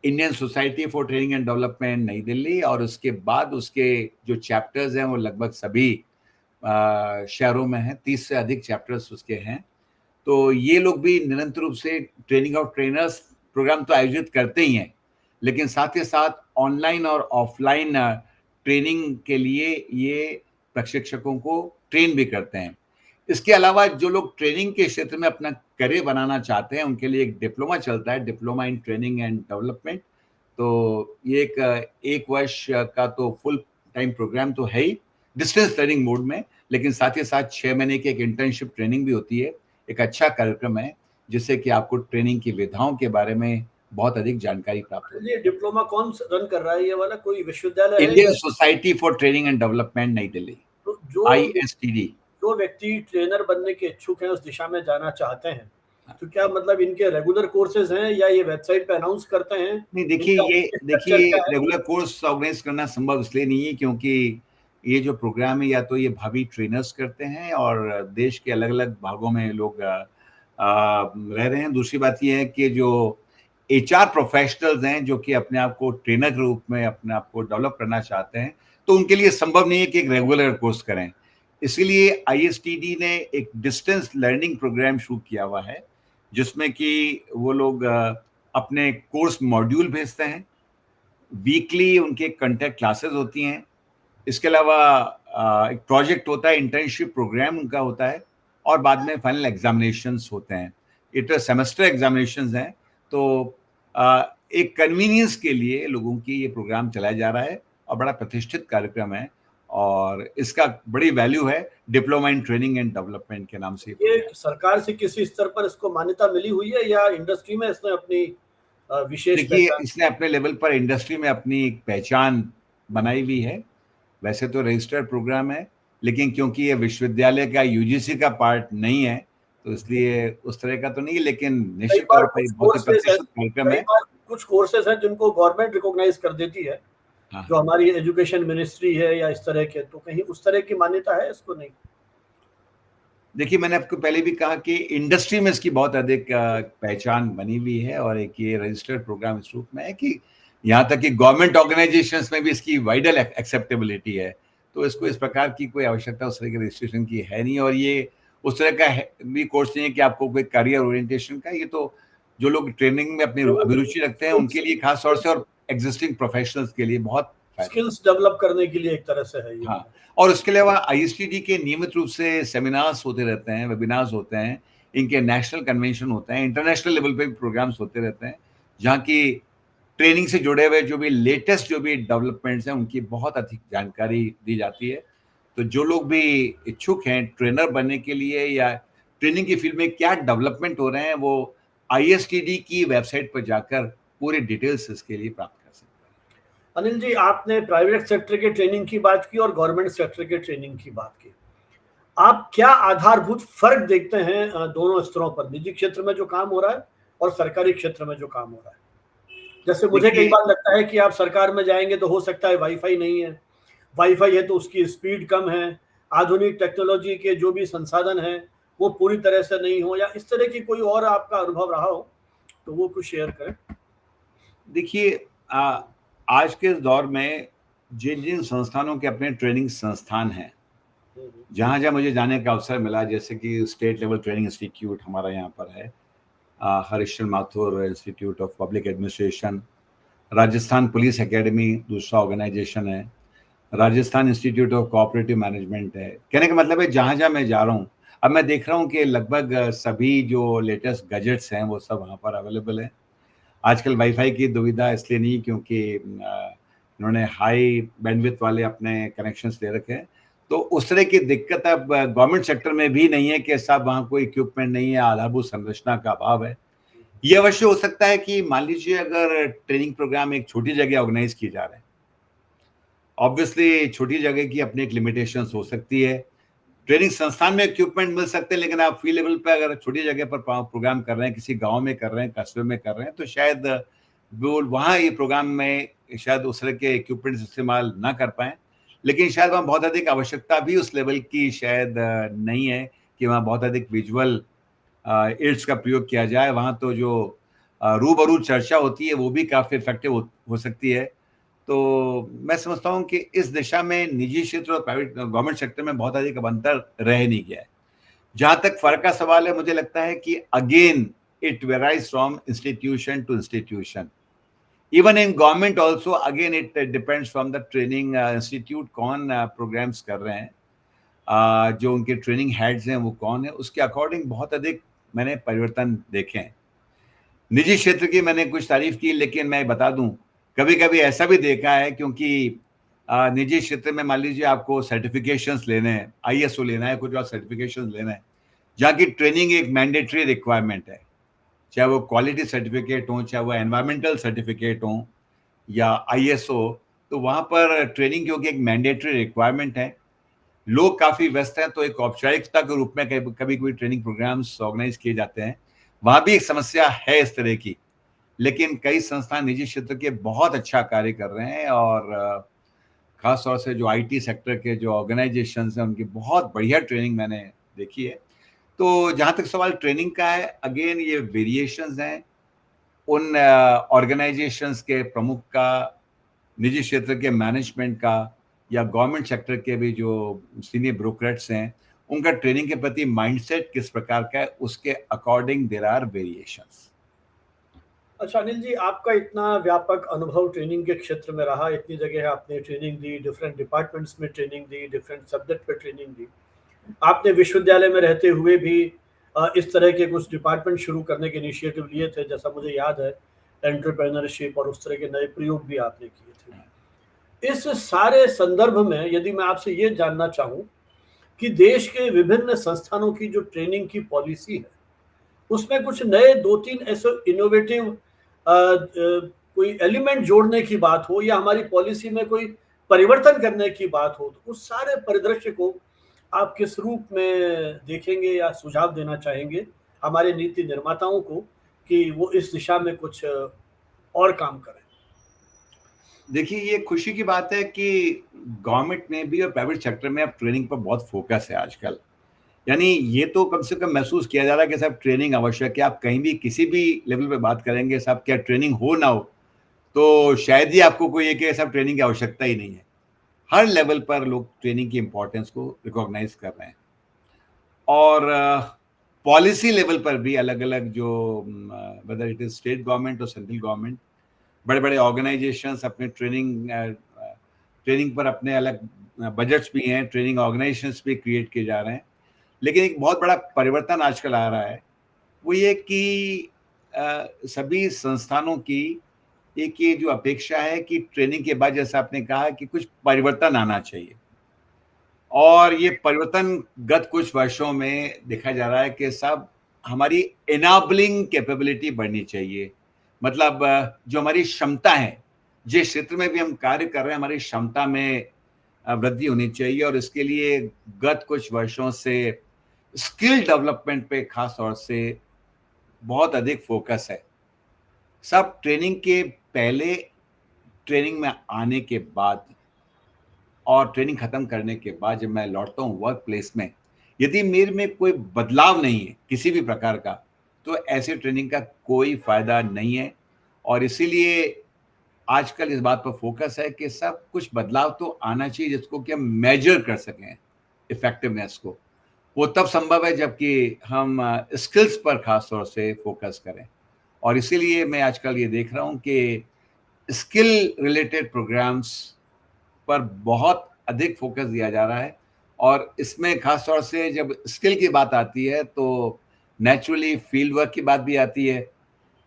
Indian society for training and development नई दिल्ली, और उसके बाद उसके जो चैप्टर्स हैं वो लगभग सभी शहरों में हैं, 30 से अधिक चैप्टर्स उसके हैं। तो ये लोग भी निरंतर रूप से ट्रेनिंग ऑफ ट्रेनर्स प्रोग्राम तो आयोजित करते ही हैं, लेकिन साथ ही साथ ऑनलाइन और ऑफलाइन ट्रेनिंग के लिए ये प्रशिक्षकों को ट्रेन भी करते हैं। इसके अलावा जो लोग ट्रेनिंग के क्षेत्र में अपना करियर बनाना चाहते हैं उनके लिए एक डिप्लोमा चलता है, diploma in training and development. तो ये एक वर्ष का तो फुल टाइम प्रोग्राम तो है ही डिस्टेंस लर्निंग मोड में, लेकिन साथ ही साथ 6 महीने की एक इंटर्नशिप ट्रेनिंग भी होती है। एक अच्छा कार्यक्रम है जिससे कि आपको ट्रेनिंग की विधाओं के बारे में बहुत अधिक जानकारी प्राप्त होती ये है। डिप्लोमा कौन रन कर रहा है, ये वाला कोई विश्वविद्यालय है इंडियन या? Society for training and development नई दिल्ली, तो जो ISTD। जो व्यक्ति ट्रेनर बनने के इच्छुक हैं, उस दिशा में जाना चाहते हैं, तो क्या मतलब इनके रेगुलर कोर्सेज हैं या ये वेबसाइट पे अनाउंस करते हैं? नहीं, इनका स्ट्रक्चर देखिए क्या है? रेगुलर कोर्स ऑर्गेनाइज करना संभव इसलिए नहीं है क्योंकि ये जो प्रोग्राम है या तो ये भावी ट्रेनर्स करते हैं और देश के अलग अलग भागों में लोग रह रहे हैं। दूसरी बात ये है कि जो HR प्रोफेशनल्स हैं जो कि अपने आप को ट्रेनर के रूप में अपने आप को डेवलप करना चाहते हैं, तो उनके लिए संभव नहीं है कि एक रेगुलर कोर्स करें। इसीलिए ISTD ने एक डिस्टेंस लर्निंग प्रोग्राम शुरू किया हुआ है जिसमें कि वो लोग अपने कोर्स मॉड्यूल भेजते हैं, वीकली उनके कंटेक्ट क्लासेस होती हैं। इसके अलावा एक प्रोजेक्ट होता है, इंटर्नशिप प्रोग्राम उनका होता है, और बाद में फाइनल एग्जामिनेशंस होते हैं। ये तो सेमेस्टर एग्जामिनेशंस हैं। तो एक कन्वीनियंस के लिए लोगों की ये प्रोग्राम चलाया जा रहा है और बड़ा प्रतिष्ठित कार्यक्रम है और इसका बड़ी वैल्यू है। Diploma in training and development के नाम से ये सरकार से किसी स्तर पर इसको मान्यता मिली हुई है या इंडस्ट्री में इसने अपनी विशेष देखिए, पहचान? इसने अपने लेवल पर इंडस्ट्री में अपनी एक पहचान बनाई हुई है। वैसे तो रजिस्टर्ड प्रोग्राम है, लेकिन क्योंकि ये विश्वविद्यालय का UGC का पार्ट नहीं है, तो इसलिए उस तरह का तो नहीं है, लेकिन कई निश्चित बार तौर पर ये कुछ बहुत ही कोर्सेज है, प्रतिष्ठित कार्यक्रम कई है। बार कुछ कोर्सेज हैं जिनको गवर्नमेंट रिकॉग्नाइज कर देती है, हाँ, जो हमारी एजुकेशन मिनिस्ट्री है या इस तरह के, तो कहीं उस तरह की मान्यता है इसको? नहीं। देखिए मैंने आपको पहले भी कहा कि इंडस्ट्री में इसकी बहुत अधिक पहचान बनी हुई है और एक ये रजिस्टर्ड प्रोग्राम इस रूप में है कि यहाँ तक कि गवर्नमेंट ऑर्गेनाइजेशंस में भी इसकी वाइडर एक्सेप्टेबिलिटी है। तो इसको इस प्रकार की कोई आवश्यकता उस तरह के रजिस्ट्रेशन की है नहीं, और ये उस तरह का भी कोर्स नहीं है कि आपको कोई करियर ओरिएंटेशन का। ये तो जो लोग ट्रेनिंग में अपनी अभिरुचि रखते हैं उनके लिए खास तौर से, और एग्जिस्टिंग प्रोफेशनल्स के लिए बहुत फायदेमंद। स्किल्स डेवलप करने के लिए एक तरह से है ये हाँ, वाला। और उसके अलावा ISTD के नियमित रूप से सेमिनार्स होते रहते हैं, वेबिनार्स होते हैं, इनके नेशनल कन्वेंशन होते हैं, इंटरनेशनल लेवल पे भी प्रोग्राम्स होते रहते हैं, जहाँ की ट्रेनिंग से जुड़े हुए जो भी लेटेस्ट जो भी डेवलपमेंट्स हैं, उनकी बहुत अधिक जानकारी दी जाती है। तो जो लोग भी इच्छुक हैं ट्रेनर बनने के लिए या ट्रेनिंग की फील्ड में क्या डेवलपमेंट हो रहे हैं, वो ISTD की वेबसाइट पर जाकर पूरे डिटेल्स इसके लिए प्राप्त कर सकते हैं। अनिल जी, आपने प्राइवेट सेक्टर के ट्रेनिंग की बात की और गवर्नमेंट सेक्टर के ट्रेनिंग की बात की। आप क्या आधारभूत फर्क देखते हैं दोनों स्तरों पर, निजी क्षेत्र में जो काम हो रहा है और सरकारी क्षेत्र में जो काम हो रहा है? जैसे मुझे कई देखिए, बार लगता है कि आप सरकार में जाएंगे तो हो सकता है वाईफाई नहीं है, वाईफाई है तो उसकी स्पीड कम है, आधुनिक टेक्नोलॉजी के जो भी संसाधन हैं वो पूरी तरह से नहीं हो, या इस तरह की कोई और आपका अनुभव रहा हो तो वो कुछ शेयर करें। देखिए आज के दौर में जिन जिन संस्थानों के अपने ट्रेनिंग संस्थान हैं, जहाँ जहाँ मुझे जाने का अवसर मिला, जैसे कि स्टेट लेवल ट्रेनिंग इंस्टीट्यूट हमारा यहाँ पर है, Harishchandra Mathur institute of public administration, Rajasthan police academy दूसरा ऑर्गेनाइजेशन है, Rajasthan institute of cooperative management है। कहने का मतलब है जहाँ जहाँ मैं जा रहा हूँ, अब मैं देख रहा हूँ कि लगभग सभी जो लेटेस्ट गैजेट्स हैं वो सब वहाँ पर अवेलेबल हैं। आजकल वाईफाई की दुविधा इसलिए नहीं क्योंकि इन्होंने हाई बैंडविड्थ वाले अपने कनेक्शंस ले रखे हैं, तो उस तरह की दिक्कत अब गवर्नमेंट सेक्टर में भी नहीं है कि साहब वहाँ कोई इक्विपमेंट नहीं है, आधारभूत संरचना का अभाव है। ये अवश्य हो सकता है कि मान लीजिए अगर ट्रेनिंग प्रोग्राम एक छोटी जगह ऑर्गेनाइज किए जा रहे हैं, ऑब्वियसली छोटी जगह की अपनी एक लिमिटेशंस हो सकती है। ट्रेनिंग संस्थान में इक्विपमेंट मिल सकते हैं, लेकिन आप फील्ड लेवल पे अगर छोटी जगह पर प्रोग्राम कर रहे हैं, किसी गांव में कर रहे हैं, कस्बे में कर रहे हैं, तो शायद वो वहाँ ये प्रोग्राम में शायद उस तरह के इक्विपमेंट्स इस्तेमाल ना कर पाएँ। लेकिन शायद वहाँ बहुत अधिक आवश्यकता भी उस लेवल की शायद नहीं है कि वहाँ बहुत अधिक विजुअल एड्स का प्रयोग किया जाए। वहाँ तो जो रूबरू चर्चा होती है वो भी काफ़ी इफेक्टिव हो सकती है। तो मैं समझता हूँ कि इस दिशा में निजी क्षेत्र और प्राइवेट गवर्नमेंट सेक्टर में बहुत अधिक अब अंतर रह नहीं गया है। जहाँ तक फ़र्क का सवाल है, मुझे लगता है कि again it varies from institution to institution. Even in government also again it depends from the training institute कौन प्रोग्राम्स कर रहे हैं, जो उनके ट्रेनिंग हेड्स हैं वो कौन है, उसके अकॉर्डिंग बहुत अधिक मैंने परिवर्तन देखे हैं। निजी क्षेत्र की मैंने कुछ तारीफ की, लेकिन मैं बता दूं कभी कभी ऐसा भी देखा है, क्योंकि निजी क्षेत्र में मान लीजिए आपको सर्टिफिकेशंस लेने हैं, आईएसओ लेना है, कुछ और सर्टिफिकेशंस लेना है, जहाँ की ट्रेनिंग एक मैंडेटरी रिक्वायरमेंट है, चाहे वो क्वालिटी सर्टिफिकेट हो, चाहे वो एनवायरमेंटल सर्टिफिकेट हो या आईएसओ, तो वहाँ पर ट्रेनिंग क्योंकि एक मैंडेटरी रिक्वायरमेंट है, लोग काफ़ी व्यस्त हैं, तो एक औपचारिकता के रूप में कभी कभी ट्रेनिंग प्रोग्राम्स ऑर्गेनाइज किए जाते हैं। वहाँ भी एक समस्या है इस तरह की, लेकिन कई संस्थान निजी क्षेत्र के बहुत अच्छा कार्य कर रहे हैं, और खास तौर से जो आईटी सेक्टर के जो ऑर्गेनाइजेशंस हैं उनकी बहुत बढ़िया ट्रेनिंग मैंने देखी है। तो जहाँ तक सवाल ट्रेनिंग का है, अगेन ये वेरिएशंस हैं उन ऑर्गेनाइजेशंस के प्रमुख का, निजी क्षेत्र के मैनेजमेंट का, या गवर्नमेंट सेक्टर के भी जो सीनियर ब्यूरोक्रेट्स हैं, उनका ट्रेनिंग के प्रति माइंडसेट किस प्रकार का है, उसके अकॉर्डिंग देयर आर वेरिएशंस। अच्छा अनिल जी, आपका इतना व्यापक अनुभव ट्रेनिंग के क्षेत्र में रहा, इतनी जगह आपने ट्रेनिंग दी, डिफरेंट डिपार्टमेंट्स में ट्रेनिंग दी, डिफरेंट सब्जेक्ट पे ट्रेनिंग दी। आपने विश्वविद्यालय में रहते हुए भी इस तरह के कुछ डिपार्टमेंट शुरू करने के इनिशिएटिव लिए थे, जैसा मुझे याद है, एंटरप्रेन्योरशिप और उस तरह के नए प्रयोग भी आपने किए थे। इस सारे संदर्भ में यदि मैं आपसे ये जानना चाहूँ कि देश के विभिन्न संस्थानों की जो ट्रेनिंग की पॉलिसी है, उसमें कुछ नए 2-3 ऐसे इनोवेटिव कोई एलिमेंट जोड़ने की बात हो या हमारी पॉलिसी में कोई परिवर्तन करने की बात हो, तो उस सारे परिदृश्य को आप किस रूप में देखेंगे या सुझाव देना चाहेंगे हमारे नीति निर्माताओं को कि वो इस दिशा में कुछ और काम करें? देखिए, ये खुशी की बात है कि गवर्नमेंट में भी और प्राइवेट सेक्टर में अब ट्रेनिंग पर बहुत फोकस है आजकल। यानी ये तो कम से कम महसूस किया जा रहा है कि साहब ट्रेनिंग आवश्यक है। आप कहीं भी किसी भी लेवल पे बात करेंगे, साहब क्या ट्रेनिंग हो ना हो, तो शायद ही आपको कोई ये कहे साहब ट्रेनिंग की आवश्यकता ही नहीं है। हर लेवल पर लोग ट्रेनिंग की इंपॉर्टेंस को रिकॉग्नाइज कर रहे हैं, और पॉलिसी लेवल पर भी अलग-अलग जो whether it is state government और सेंट्रल गवर्नमेंट, बड़े-बड़े ऑर्गेनाइजेशंस अपने ट्रेनिंग पर अपने अलग बजट्स भी हैं, ट्रेनिंग ऑर्गेनाइजेशंस भी क्रिएट किए जा रहे हैं। लेकिन एक बहुत बड़ा परिवर्तन आजकल आ रहा है, वो ये कि सभी संस्थानों की एक ये जो अपेक्षा है कि ट्रेनिंग के बाद, जैसा आपने कहा, कि कुछ परिवर्तन आना चाहिए, और ये परिवर्तन गत कुछ वर्षों में देखा जा रहा है कि सब हमारी इनेबलिंग कैपेबिलिटी बढ़नी चाहिए। मतलब जो हमारी क्षमता है, जिस क्षेत्र में भी हम कार्य कर रहे हैं, हमारी क्षमता में वृद्धि होनी चाहिए, और इसके लिए गत कुछ वर्षों से स्किल डेवलपमेंट पे खास तौर से बहुत अधिक फोकस है। सब ट्रेनिंग के पहले, ट्रेनिंग में आने के बाद और ट्रेनिंग खत्म करने के बाद जब मैं लौटता हूँ वर्क प्लेस में, यदि मेरे में कोई बदलाव नहीं है किसी भी प्रकार का, तो ऐसी ट्रेनिंग का कोई फायदा नहीं है। और इसीलिए आजकल इस बात पर फोकस है कि सब कुछ बदलाव तो आना चाहिए जिसको कि हम मेजर कर सकें इफेक्टिवनेस को। वो तब संभव है जबकि हम स्किल्स पर खास तौर से फोकस करें, और इसीलिए मैं आजकल ये देख रहा हूँ कि स्किल रिलेटेड प्रोग्राम्स पर बहुत अधिक फोकस दिया जा रहा है। और इसमें खास तौर से जब स्किल की बात आती है तो नेचुरली फील्ड वर्क की बात भी आती है।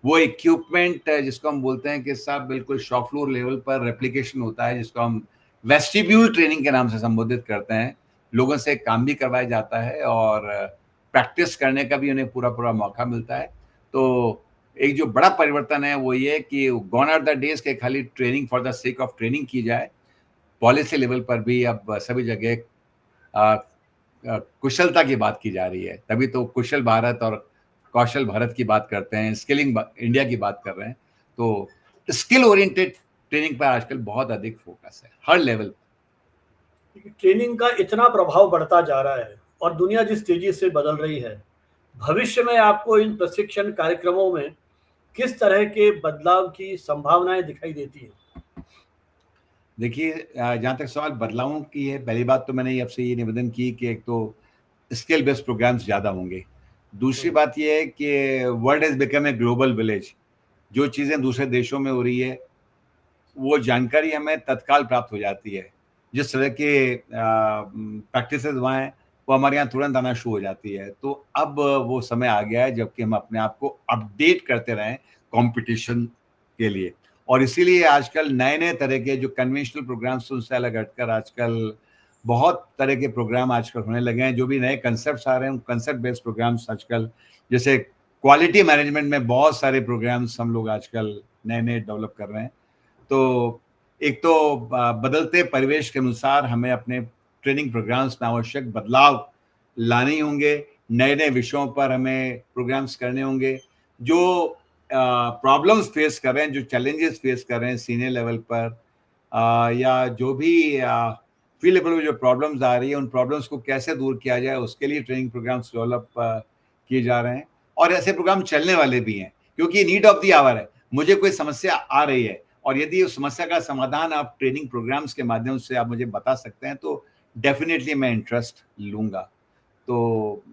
वो इक्विपमेंट जिसको हम बोलते हैं कि साहब बिल्कुल शॉप फ्लोर लेवल पर रेप्लिकेशन होता है, जिसको हम वेस्टिब्यूल ट्रेनिंग के नाम से संबोधित करते हैं। लोगों से काम भी करवाया जाता है और प्रैक्टिस करने का भी उन्हें पूरा मौका मिलता है। तो एक जो बड़ा परिवर्तन है वो ये कि गॉन आर द डेज के खाली training for the sake of training की जाए। पॉलिसी लेवल पर भी अब सभी जगह कुशलता की बात की जा रही है, तभी तो कुशल भारत और कौशल भारत की बात करते हैं, स्किलिंग इंडिया की बात कर रहे हैं। तो स्किल ओरिएंटेड ट्रेनिंग पर आजकल बहुत अधिक फोकस है हर लेवल पर। ट्रेनिंग का इतना प्रभाव बढ़ता जा रहा है और दुनिया जिस तेजी से बदल रही है, भविष्य में आपको इन प्रशिक्षण कार्यक्रमों में किस तरह के बदलाव की संभावनाएं दिखाई देती हैं? देखिए, जहाँ तक सवाल बदलावों की है, पहली बात तो मैंने आपसे ये निवेदन की कि एक तो स्किल बेस्ड प्रोग्राम्स ज़्यादा होंगे। दूसरी हम्म, बात ये है कि world has become a global village. जो चीज़ें दूसरे देशों में हो रही है, वो जानकारी हमें तत्काल प्राप्त हो जाती है। जिस तरह के प्रैक्टिसेज़ वहाँ हैं, वो हमारे यहाँ तुरंत आना शुरू हो जाती है। तो अब वो समय आ गया है जबकि हम अपने आप को अपडेट करते रहें कॉम्पिटिशन के लिए। और इसीलिए आजकल नए-नए तरह के जो कन्वेंशनल प्रोग्राम्स उनसे अलग हटकर आजकल बहुत तरह के प्रोग्राम आजकल होने लगे हैं। जो भी नए कांसेप्ट्स आ रहे हैं, कांसेप्ट बेस्ड प्रोग्राम्स आजकल, जैसे क्वालिटी मैनेजमेंट में बहुत सारे प्रोग्राम्स हम लोग आजकल नए-नए डेवलप कर रहे हैं। तो एक तो बदलते परिवेश के अनुसार हमें अपने ट्रेनिंग प्रोग्राम्स में आवश्यक बदलाव लाने ही होंगे। नए-नए विषयों पर हमें प्रोग्राम्स करने होंगे। जो प्रॉब्लम्स फेस कर रहे हैं, जो चैलेंजेस फेस कर रहे हैं सीनियर लेवल पर, या जो भी फील्ड लेवल में जो प्रॉब्लम्स आ रही है, उन प्रॉब्लम्स को कैसे दूर किया जाए, उसके लिए ट्रेनिंग प्रोग्राम्स डेवलप किए जा रहे हैं। और ऐसे प्रोग्राम चलने वाले भी हैं, क्योंकि नीड ऑफ द आवर है। मुझे कोई समस्या आ रही है और यदि उस समस्या का समाधान आप ट्रेनिंग प्रोग्राम्स के माध्यम से आप मुझे बता सकते हैं, तो डेफिनिटली मैं इंटरेस्ट लूँगा। तो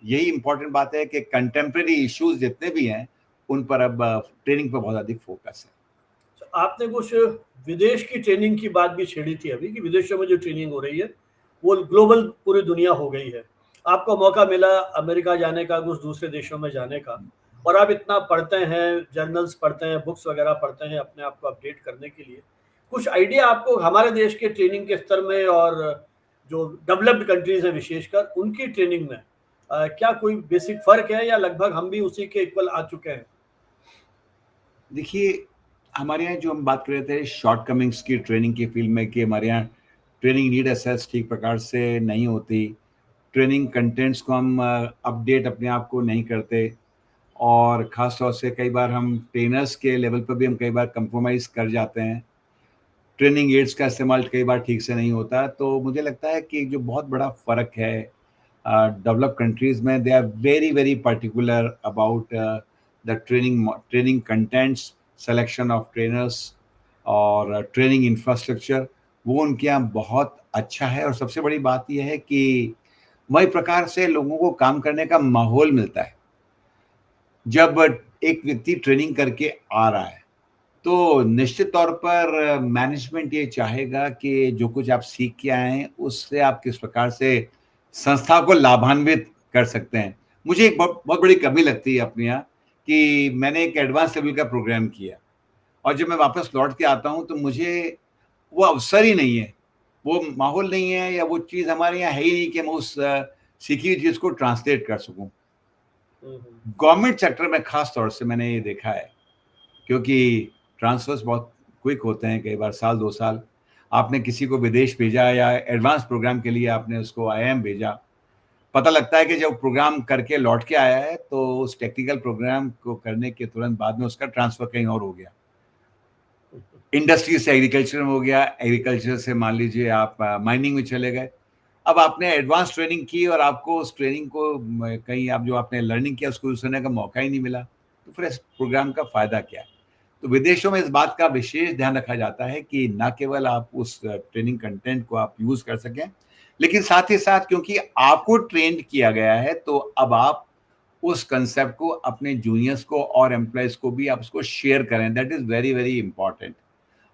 यही इम्पोर्टेंट बात है कि कंटेम्परेरी इश्यूज़ जितने भी हैं, उन पर अब ट्रेनिंग पे बहुत अधिक फोकस है। तो आपने कुछ विदेश की ट्रेनिंग की बात भी छेड़ी थी अभी कि विदेशों में जो ट्रेनिंग हो रही है वो ग्लोबल पूरी दुनिया हो गई है। आपको मौका मिला अमेरिका जाने का, कुछ दूसरे देशों में जाने का, और आप इतना पढ़ते हैं, जर्नल्स पढ़ते हैं, बुक्स वगैरह पढ़ते हैं अपने आप को अपडेट करने के लिए। कुछ आइडिया आपको हमारे देश के ट्रेनिंग के स्तर में और जो डेवलप्ड कंट्रीज हैं विशेषकर उनकी ट्रेनिंग में क्या कोई बेसिक फ़र्क है या लगभग हम भी उसी के इक्वल आ चुके हैं? देखिए, हमारे यहाँ जो हम बात कर रहे थे शॉर्टकमिंग्स की ट्रेनिंग की फील्ड में, कि हमारे यहाँ ट्रेनिंग नीड असेस ठीक प्रकार से नहीं होती, ट्रेनिंग कंटेंट्स को हम अपडेट अपने आप को नहीं करते, और ख़ास तौर से कई बार हम ट्रेनर्स के लेवल पर भी हम कई बार कंप्रोमाइज़ कर जाते हैं। ट्रेनिंग एड्स का इस्तेमाल कई बार ठीक से नहीं होता, तो मुझे लगता है कि जो बहुत बड़ा फ़र्क है डेवलप्ड कंट्रीज़ में, they are very very particular about the training contents, selection of trainers और ट्रेनिंग इंफ्रास्ट्रक्चर, वो उनके यहाँ बहुत अच्छा है। और सबसे बड़ी बात ये है कि वही प्रकार से लोगों को काम करने का माहौल मिलता है। जब एक व्यक्ति ट्रेनिंग करके आ रहा है, तो निश्चित तौर पर मैनेजमेंट ये चाहेगा कि जो कुछ आप सीख के आए हैं, उससे आप किस प्रकार से संस्था को लाभान्वित कर सकते हैं। मुझे एक बहुत बहुत बड़ी कमी लगती है अपने यहाँ, कि मैंने एक एडवांस लेवल का प्रोग्राम किया और जब मैं वापस लौट के आता हूँ, तो मुझे वो अवसर ही नहीं है, वो माहौल नहीं है, या वो चीज़ हमारे यहाँ है ही नहीं कि मैं उस सीखी हुई चीज़ को ट्रांसलेट कर सकूँ। हुँ, हुँ। गवर्नमेंट सेक्टर में ख़ास तौर से मैंने ये देखा है, क्योंकि ट्रांसफर्स बहुत क्विक होते हैं, कई बार साल 2 साल। आपने किसी को विदेश भेजा या एडवांस प्रोग्राम के लिए आपने उसको आईआईएम भेजा, पता लगता है कि जब प्रोग्राम करके लौट के आया है, तो उस टेक्निकल प्रोग्राम को करने के तुरंत बाद में उसका ट्रांसफ़र कहीं और हो गया। इंडस्ट्री से एग्रीकल्चर में हो गया, एग्रीकल्चर से मान लीजिए आप माइनिंग में चले गए। अब आपने एडवांस ट्रेनिंग की और आपको उस ट्रेनिंग को कहीं आप जो आपने लर्निंग किया उसको यूज़ करने का मौका ही नहीं मिला, तो फिर इस प्रोग्राम का फ़ायदा क्या है? तो विदेशों में इस बात का विशेष ध्यान रखा जाता है कि ना केवल आप उस ट्रेनिंग कंटेंट को आप यूज़ कर सकें, लेकिन साथ ही साथ क्योंकि आपको ट्रेंड किया गया है, तो अब आप उस कांसेप्ट को अपने जूनियर्स को और एम्प्लॉइज़ को भी आप उसको शेयर करें। That is very, very important.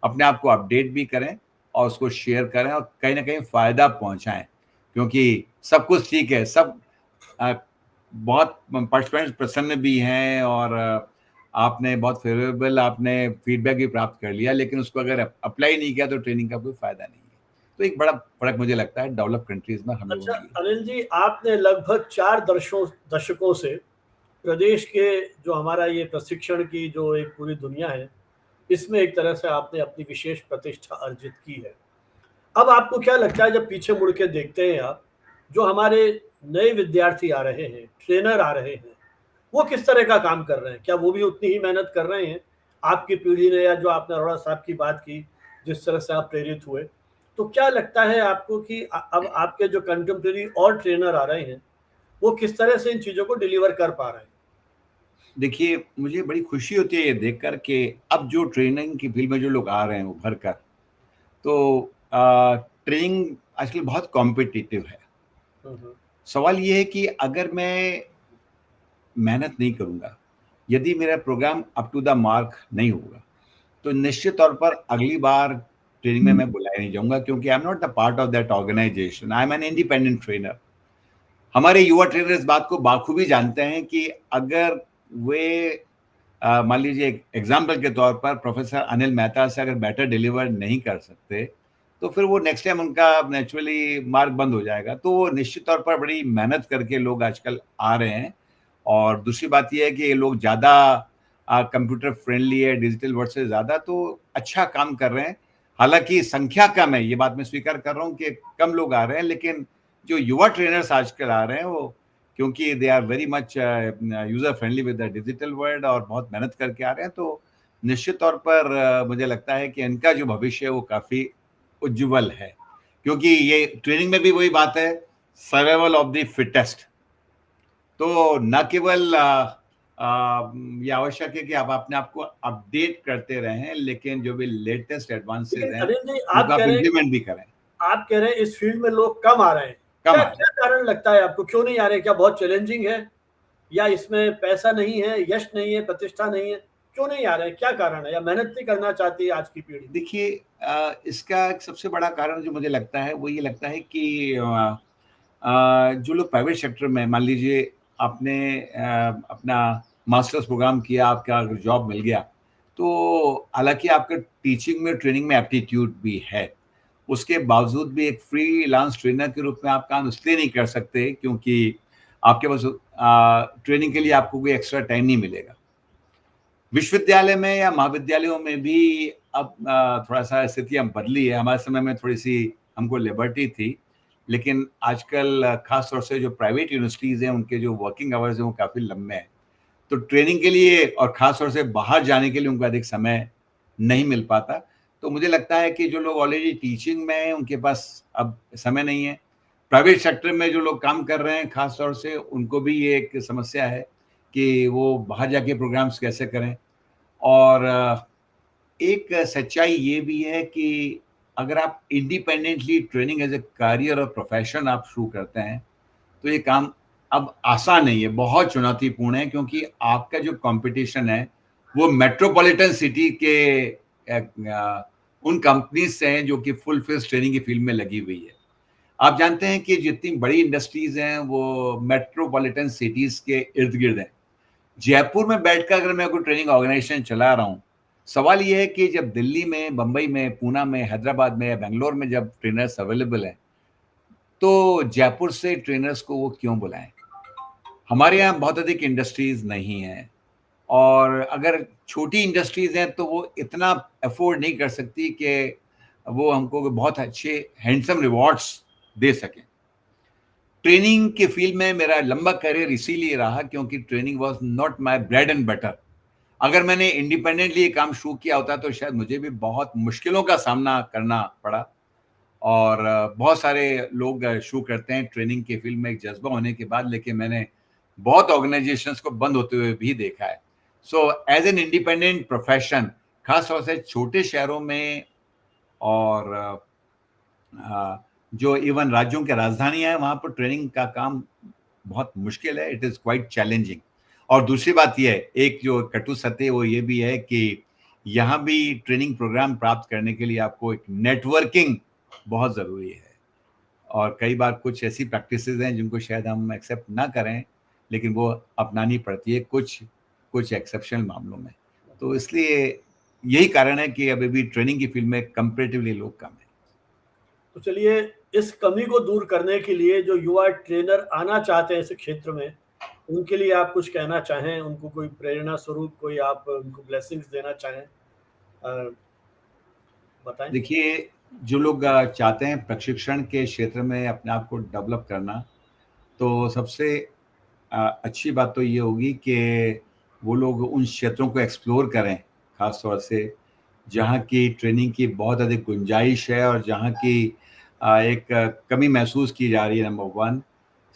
अपने आप को अपडेट भी करें और उसको शेयर करें और कहीं न कहीं फ़ायदा पहुँचाएँ। क्योंकि सब कुछ ठीक है, सब अ, बहुत पार्टिसिपेंट्स प्रसन्न भी हैं और आपने बहुत फ़ेवरेबल आपने फीडबैक भी प्राप्त कर लिया, लेकिन उसको अगर अप्लाई नहीं किया तो ट्रेनिंग का कोई फ़ायदा नहीं है। तो एक बड़ा फ़र्क मुझे लगता है डेवलप्ड कंट्रीज़ में हम लोगों अच्छा में ये है। अनिल जी, आपने लगभग 4 दशकों से प्रदेश के जो हमारा ये प्रशिक्षण की जो एक पूरी दुनिया है, इसमें एक तरह से आपने अपनी विशेष प्रतिष्ठा अर्जित की है। अब आपको क्या लगता है जब पीछे मुड़ के देखते हैं आप, जो हमारे नए विद्यार्थी आ रहे हैं, ट्रेनर आ रहे हैं, वो किस तरह का काम कर रहे हैं? क्या वो भी उतनी ही मेहनत कर रहे हैं? आपकी पीढ़ी ने या जो आपने अरोड़ा साहब की बात की, जिस तरह से आप प्रेरित हुए, तो क्या लगता है आपको कि अब आपके जो कंटेम्परेरी और ट्रेनर आ रहे हैं, वो किस तरह से इन चीज़ों को डिलीवर कर पा रहे हैं? देखिए, मुझे बड़ी खुशी होती है ये देखकर कि अब जो ट्रेनिंग की फील्ड में जो लोग आ रहे हैं उभर कर, तो ट्रेनिंग आजकल बहुत कॉम्पिटिटिव है। सवाल ये है कि अगर मैं मेहनत नहीं करूँगा, यदि मेरा program up to the mark नहीं होगा, तो निश्चित तौर पर अगली बार ट्रेनिंग में मैं बुलाया नहीं जाऊँगा, क्योंकि I am not the part of that organisation, I am an independent trainer. हमारे युवा ट्रेनर इस बात को बाखूबी जानते हैं कि अगर वे मान लीजिए एग्जाम्पल के तौर पर प्रोफेसर अनिल मेहता से अगर बेटर डिलीवर नहीं कर सकते, तो फिर वो नेक्स्ट टाइम उनका नेचुरली मार्ग बंद हो जाएगा। तो वो निश्चित तौर पर बड़ी मेहनत करके लोग आजकल आ रहे हैं। और दूसरी बात ये है कि ये लोग ज़्यादा कंप्यूटर फ्रेंडली है, डिजिटल वर्ड से ज़्यादा तो अच्छा काम कर रहे हैं। हालाँकि संख्या कम है, ये बात मैं स्वीकार कर रहा हूँ कि कम लोग आ रहे हैं, लेकिन जो युवा ट्रेनर्स आजकल आ रहे हैं वो, क्योंकि they are very much user friendly with the digital world और बहुत मेहनत करके आ रहे हैं, तो निश्चित तौर पर मुझे लगता है कि इनका जो भविष्य है वो काफ़ी उज्ज्वल है। क्योंकि ये ट्रेनिंग में भी वही बात है, सर्वाइवल ऑफ द फिटेस्ट। तो न केवल ये आवश्यक है कि आप अपने आप को अपडेट करते रहें, लेकिन जो भी लेटेस्ट एडवांसेस लेकिन हैं अनिल जी, उनको आप इम्प्लीमेंट भी करें। आप कह रहे हैं इस फील्ड में लोग कम आ रहे हैं, कम क्या आ रहे क्या कारण लगता है आपको, क्यों नहीं आ रहे? क्या बहुत चैलेंजिंग है, या इसमें पैसा नहीं है, यश नहीं है, प्रतिष्ठा नहीं है, क्यों नहीं आ रहे हैं? क्या कारण है, या मेहनत नहीं करना चाहती है आज की पीढ़ी? देखिए, इसका एक सबसे बड़ा कारण जो मुझे लगता है वो ये लगता है कि जो लोग प्राइवेट सेक्टर में, मान लीजिए आपने अपना मास्टर्स प्रोग्राम किया, आपका अगर जॉब मिल गया, तो हालांकि आपका टीचिंग में ट्रेनिंग में एप्टीट्यूड भी है, उसके बावजूद भी एक फ्रीलांस ट्रेनर के रूप में आप काम इसलिए नहीं कर सकते क्योंकि आपके पास ट्रेनिंग के लिए आपको कोई एक्स्ट्रा टाइम नहीं मिलेगा। विश्वविद्यालय में या महाविद्यालयों में भी अब थोड़ा-सा स्थितियाँ बदली है। हमारे समय में थोड़ी-सी हमको लिबर्टी थी, लेकिन आजकल ख़ास तौर से जो प्राइवेट यूनिवर्सिटीज़ हैं, उनके जो वर्किंग आवर्स हैं, वो काफ़ी लंबे हैं। तो ट्रेनिंग के लिए और ख़ास तौर से बाहर जाने के लिए उनको अधिक समय नहीं मिल पाता। तो मुझे लगता है कि जो लोग ऑलरेडी टीचिंग में हैं, उनके पास अब समय नहीं है। प्राइवेट सेक्टर में जो लोग काम कर रहे हैं, ख़ास तौर से उनको भी ये एक समस्या है कि वो बाहर जाके प्रोग्राम्स कैसे करें। और एक सच्चाई ये भी है कि अगर आप independently training as a career और प्रोफ़ेशन आप शुरू करते हैं, तो ये काम अब आसान नहीं है, बहुत चुनौतीपूर्ण है, क्योंकि आपका जो कॉम्पिटिशन है, वो मेट्रोपॉलिटन सिटी के उन कंपनीज़ से हैं जो कि फुल फ़ेस ट्रेनिंग की फ़ील्ड में लगी हुई है। आप जानते हैं कि जितनी बड़ी इंडस्ट्रीज़ हैं, वो मेट्रोपॉलिटन सिटीज़ के इर्द-गिर्द हैं। जयपुर में बैठकर अगर मैं कोई ट्रेनिंग ऑर्गेनाइजेशन चला रहा हूँ, सवाल ये है कि जब दिल्ली में, बम्बई में, पूना में, हैदराबाद में या बैंगलोर में जब ट्रेनर्स अवेलेबल हैं, तो जयपुर से ट्रेनर्स को वो क्यों बुलाएँ? हमारे यहाँ बहुत अधिक इंडस्ट्रीज़ नहीं हैं, और अगर छोटी इंडस्ट्रीज़ हैं, तो वो इतना अफ़ोर्ड नहीं कर सकती कि वो हमको कोई बहुत अच्छे हैंडसम रिवॉर्ड्स दे सकें। ट्रेनिंग के फ़ील्ड में मेरा लंबा करियर इसीलिए रहा क्योंकि training was not my bread and butter. अगर मैंने इंडिपेंडेंटली ये काम शुरू किया होता तो शायद मुझे भी बहुत मुश्किलों का सामना करना पड़ा। और बहुत सारे लोग शुरू करते हैं ट्रेनिंग के फ़ील्ड में एक जज़्बा होने के बाद, लेकिन मैंने बहुत ऑर्गनाइज़ेशंस को बंद होते हुए भी देखा है। So as an independent profession, ख़ास तौर से छोटे शहरों में और जो इवन राज्यों की राजधानियाँ हैं, वहाँ पर ट्रेनिंग का काम बहुत मुश्किल है, इट इज़ क्वाइट चैलेंजिंग। और दूसरी बात ये है, एक जो कटु सत्य है वो ये भी है कि यहाँ भी ट्रेनिंग प्रोग्राम प्राप्त करने के लिए आपको एक नेटवर्किंग बहुत ज़रूरी है। और कई बार कुछ ऐसी प्रैक्टिसेज़ हैं जिनको शायद हम एक्सेप्ट ना करें, लेकिन वो अपनानी पड़ती है कुछ कुछ एक्सेप्शनल मामलों में। तो इसलिए यही कारण है कि अभी भी ट्रेनिंग की फ़ील्ड में कंपैरेटिवली लोग कम हैं। तो चलिए, इस कमी को दूर करने के लिए जो युवा ट्रेनर आना चाहते हैं इस क्षेत्र में, उनके लिए आप कुछ कहना चाहें, उनको कोई प्रेरणा स्वरूप कोई आप उनको ब्लेसिंग्स देना चाहें, बताएँ? देखिए, जो लोग चाहते हैं प्रशिक्षण के क्षेत्र में अपने आप को डेवलप करना, तो सबसे अच्छी बात तो ये होगी कि वो लोग उन क्षेत्रों को एक्सप्लोर करें, ख़ास तौर से जहाँ की ट्रेनिंग की बहुत अधिक गुंजाइश है और जहाँ की एक कमी महसूस की जा रही है, number 1।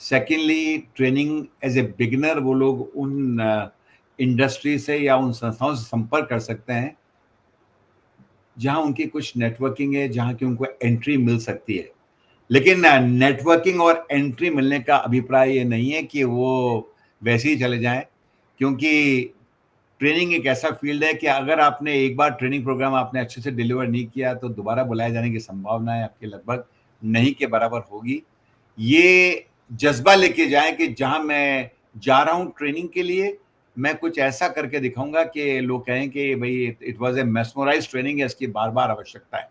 Secondly, training as a beginner वो लोग उन इंडस्ट्री से या उन संस्थाओं से संपर्क कर सकते हैं जहां उनकी कुछ नेटवर्किंग है, जहां की उनको एंट्री मिल सकती है। लेकिन नेटवर्किंग और एंट्री मिलने का अभिप्राय ये नहीं है कि वो वैसे ही चले जाएं, क्योंकि ट्रेनिंग एक ऐसा फील्ड है कि अगर आपने एक बार ट्रेनिंग प्रोग्राम आपने अच्छे से डिलीवर नहीं किया तो दोबारा बुलाए जाने की संभावनाएं आपके लगभग नहीं के बराबर होगी। ये जज्बा लेके जाएं कि जहां मैं जा रहा हूं ट्रेनिंग के लिए, मैं कुछ ऐसा करके दिखाऊंगा कि लोग कहें कि भाई it was a mesmerise training है, इसकी बार बार आवश्यकता है।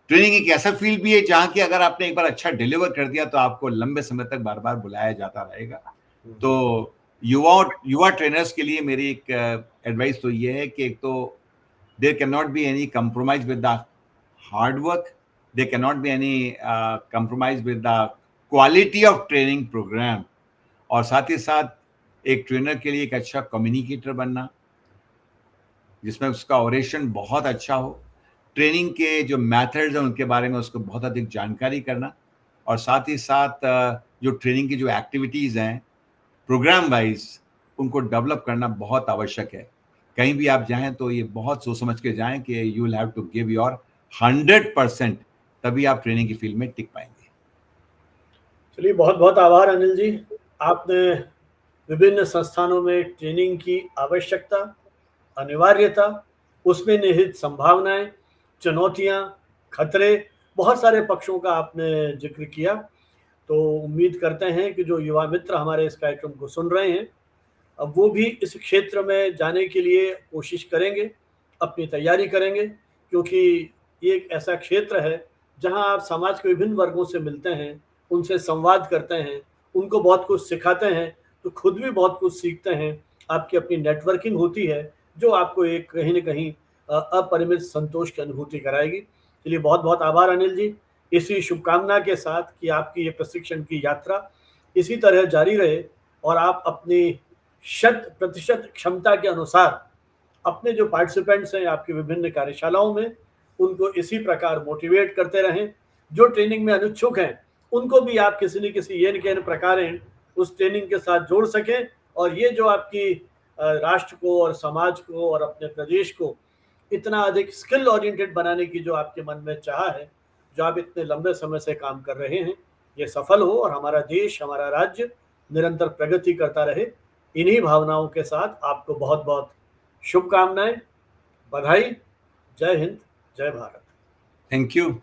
ट्रेनिंग एक ऐसा फील्ड भी है जहां की अगर आपने एक बार अच्छा डिलीवर कर दिया तो आपको लंबे समय तक बार बार बुलाया जाता रहेगा। तो युवा ट्रेनर्स के लिए मेरी एक एडवाइस तो ये है कि एक तो there can not be any compromise with the hard work, there can not be any compromise with the quality of training program, और साथ ही साथ एक ट्रेनर के लिए एक अच्छा कम्युनिकेटर बनना जिसमें उसका ओरेशन बहुत अच्छा हो, ट्रेनिंग के जो मेथड्स हैं उनके बारे में उसको बहुत अधिक जानकारी करना, और साथ ही साथ जो ट्रेनिंग की जो एक्टिविटीज़ हैं प्रोग्राम वाइज उनको डेवलप करना बहुत आवश्यक है। कहीं भी आप जाएं तो ये बहुत सोच समझ के जाएं कि you will have to give your 100%, तभी आप ट्रेनिंग की फील्ड में टिक पाएंगे। चलिए, बहुत बहुत आभार अनिल जी। आपने विभिन्न संस्थानों में ट्रेनिंग की आवश्यकता, अनिवार्यता, उसमें निहित संभावनाएं, चुनौतियां, खतरे, बहुत सारे पक्षों का आपने जिक्र किया। तो उम्मीद करते हैं कि जो युवा मित्र हमारे इस कार्यक्रम को सुन रहे हैं, अब वो भी इस क्षेत्र में जाने के लिए कोशिश करेंगे, अपनी तैयारी करेंगे, क्योंकि ये एक ऐसा क्षेत्र है जहां आप समाज के विभिन्न वर्गों से मिलते हैं, उनसे संवाद करते हैं, उनको बहुत कुछ सिखाते हैं, तो खुद भी बहुत कुछ सीखते हैं। आपकी अपनी नेटवर्किंग होती है जो आपको एक कहीं न कहीं अपरिमित संतोष की अनुभूति कराएगी। चलिए, बहुत बहुत आभार अनिल जी। इसी शुभकामना के साथ कि आपकी ये प्रशिक्षण की यात्रा इसी तरह जारी रहे और आप अपनी 100% क्षमता के अनुसार अपने जो पार्टिसिपेंट्स हैं आपकी विभिन्न कार्यशालाओं में, उनको इसी प्रकार मोटिवेट करते रहें। जो ट्रेनिंग में अनुच्छुक हैं, उनको भी आप किसी न किसी येन केन प्रकारेण उस ट्रेनिंग के साथ जोड़ सकें, और ये जो आपकी राष्ट्र को और समाज को और अपने प्रदेश को इतना अधिक स्किल ओरिएंटेड बनाने की जो आपके मन में चाह है, जो आप इतने लंबे समय से काम कर रहे हैं, ये सफल हो और हमारा देश, हमारा राज्य निरंतर प्रगति करता रहे। इन्हीं भावनाओं के साथ आपको बहुत बहुत शुभकामनाएं, बधाई। जय हिंद, जय भारत। Thank you.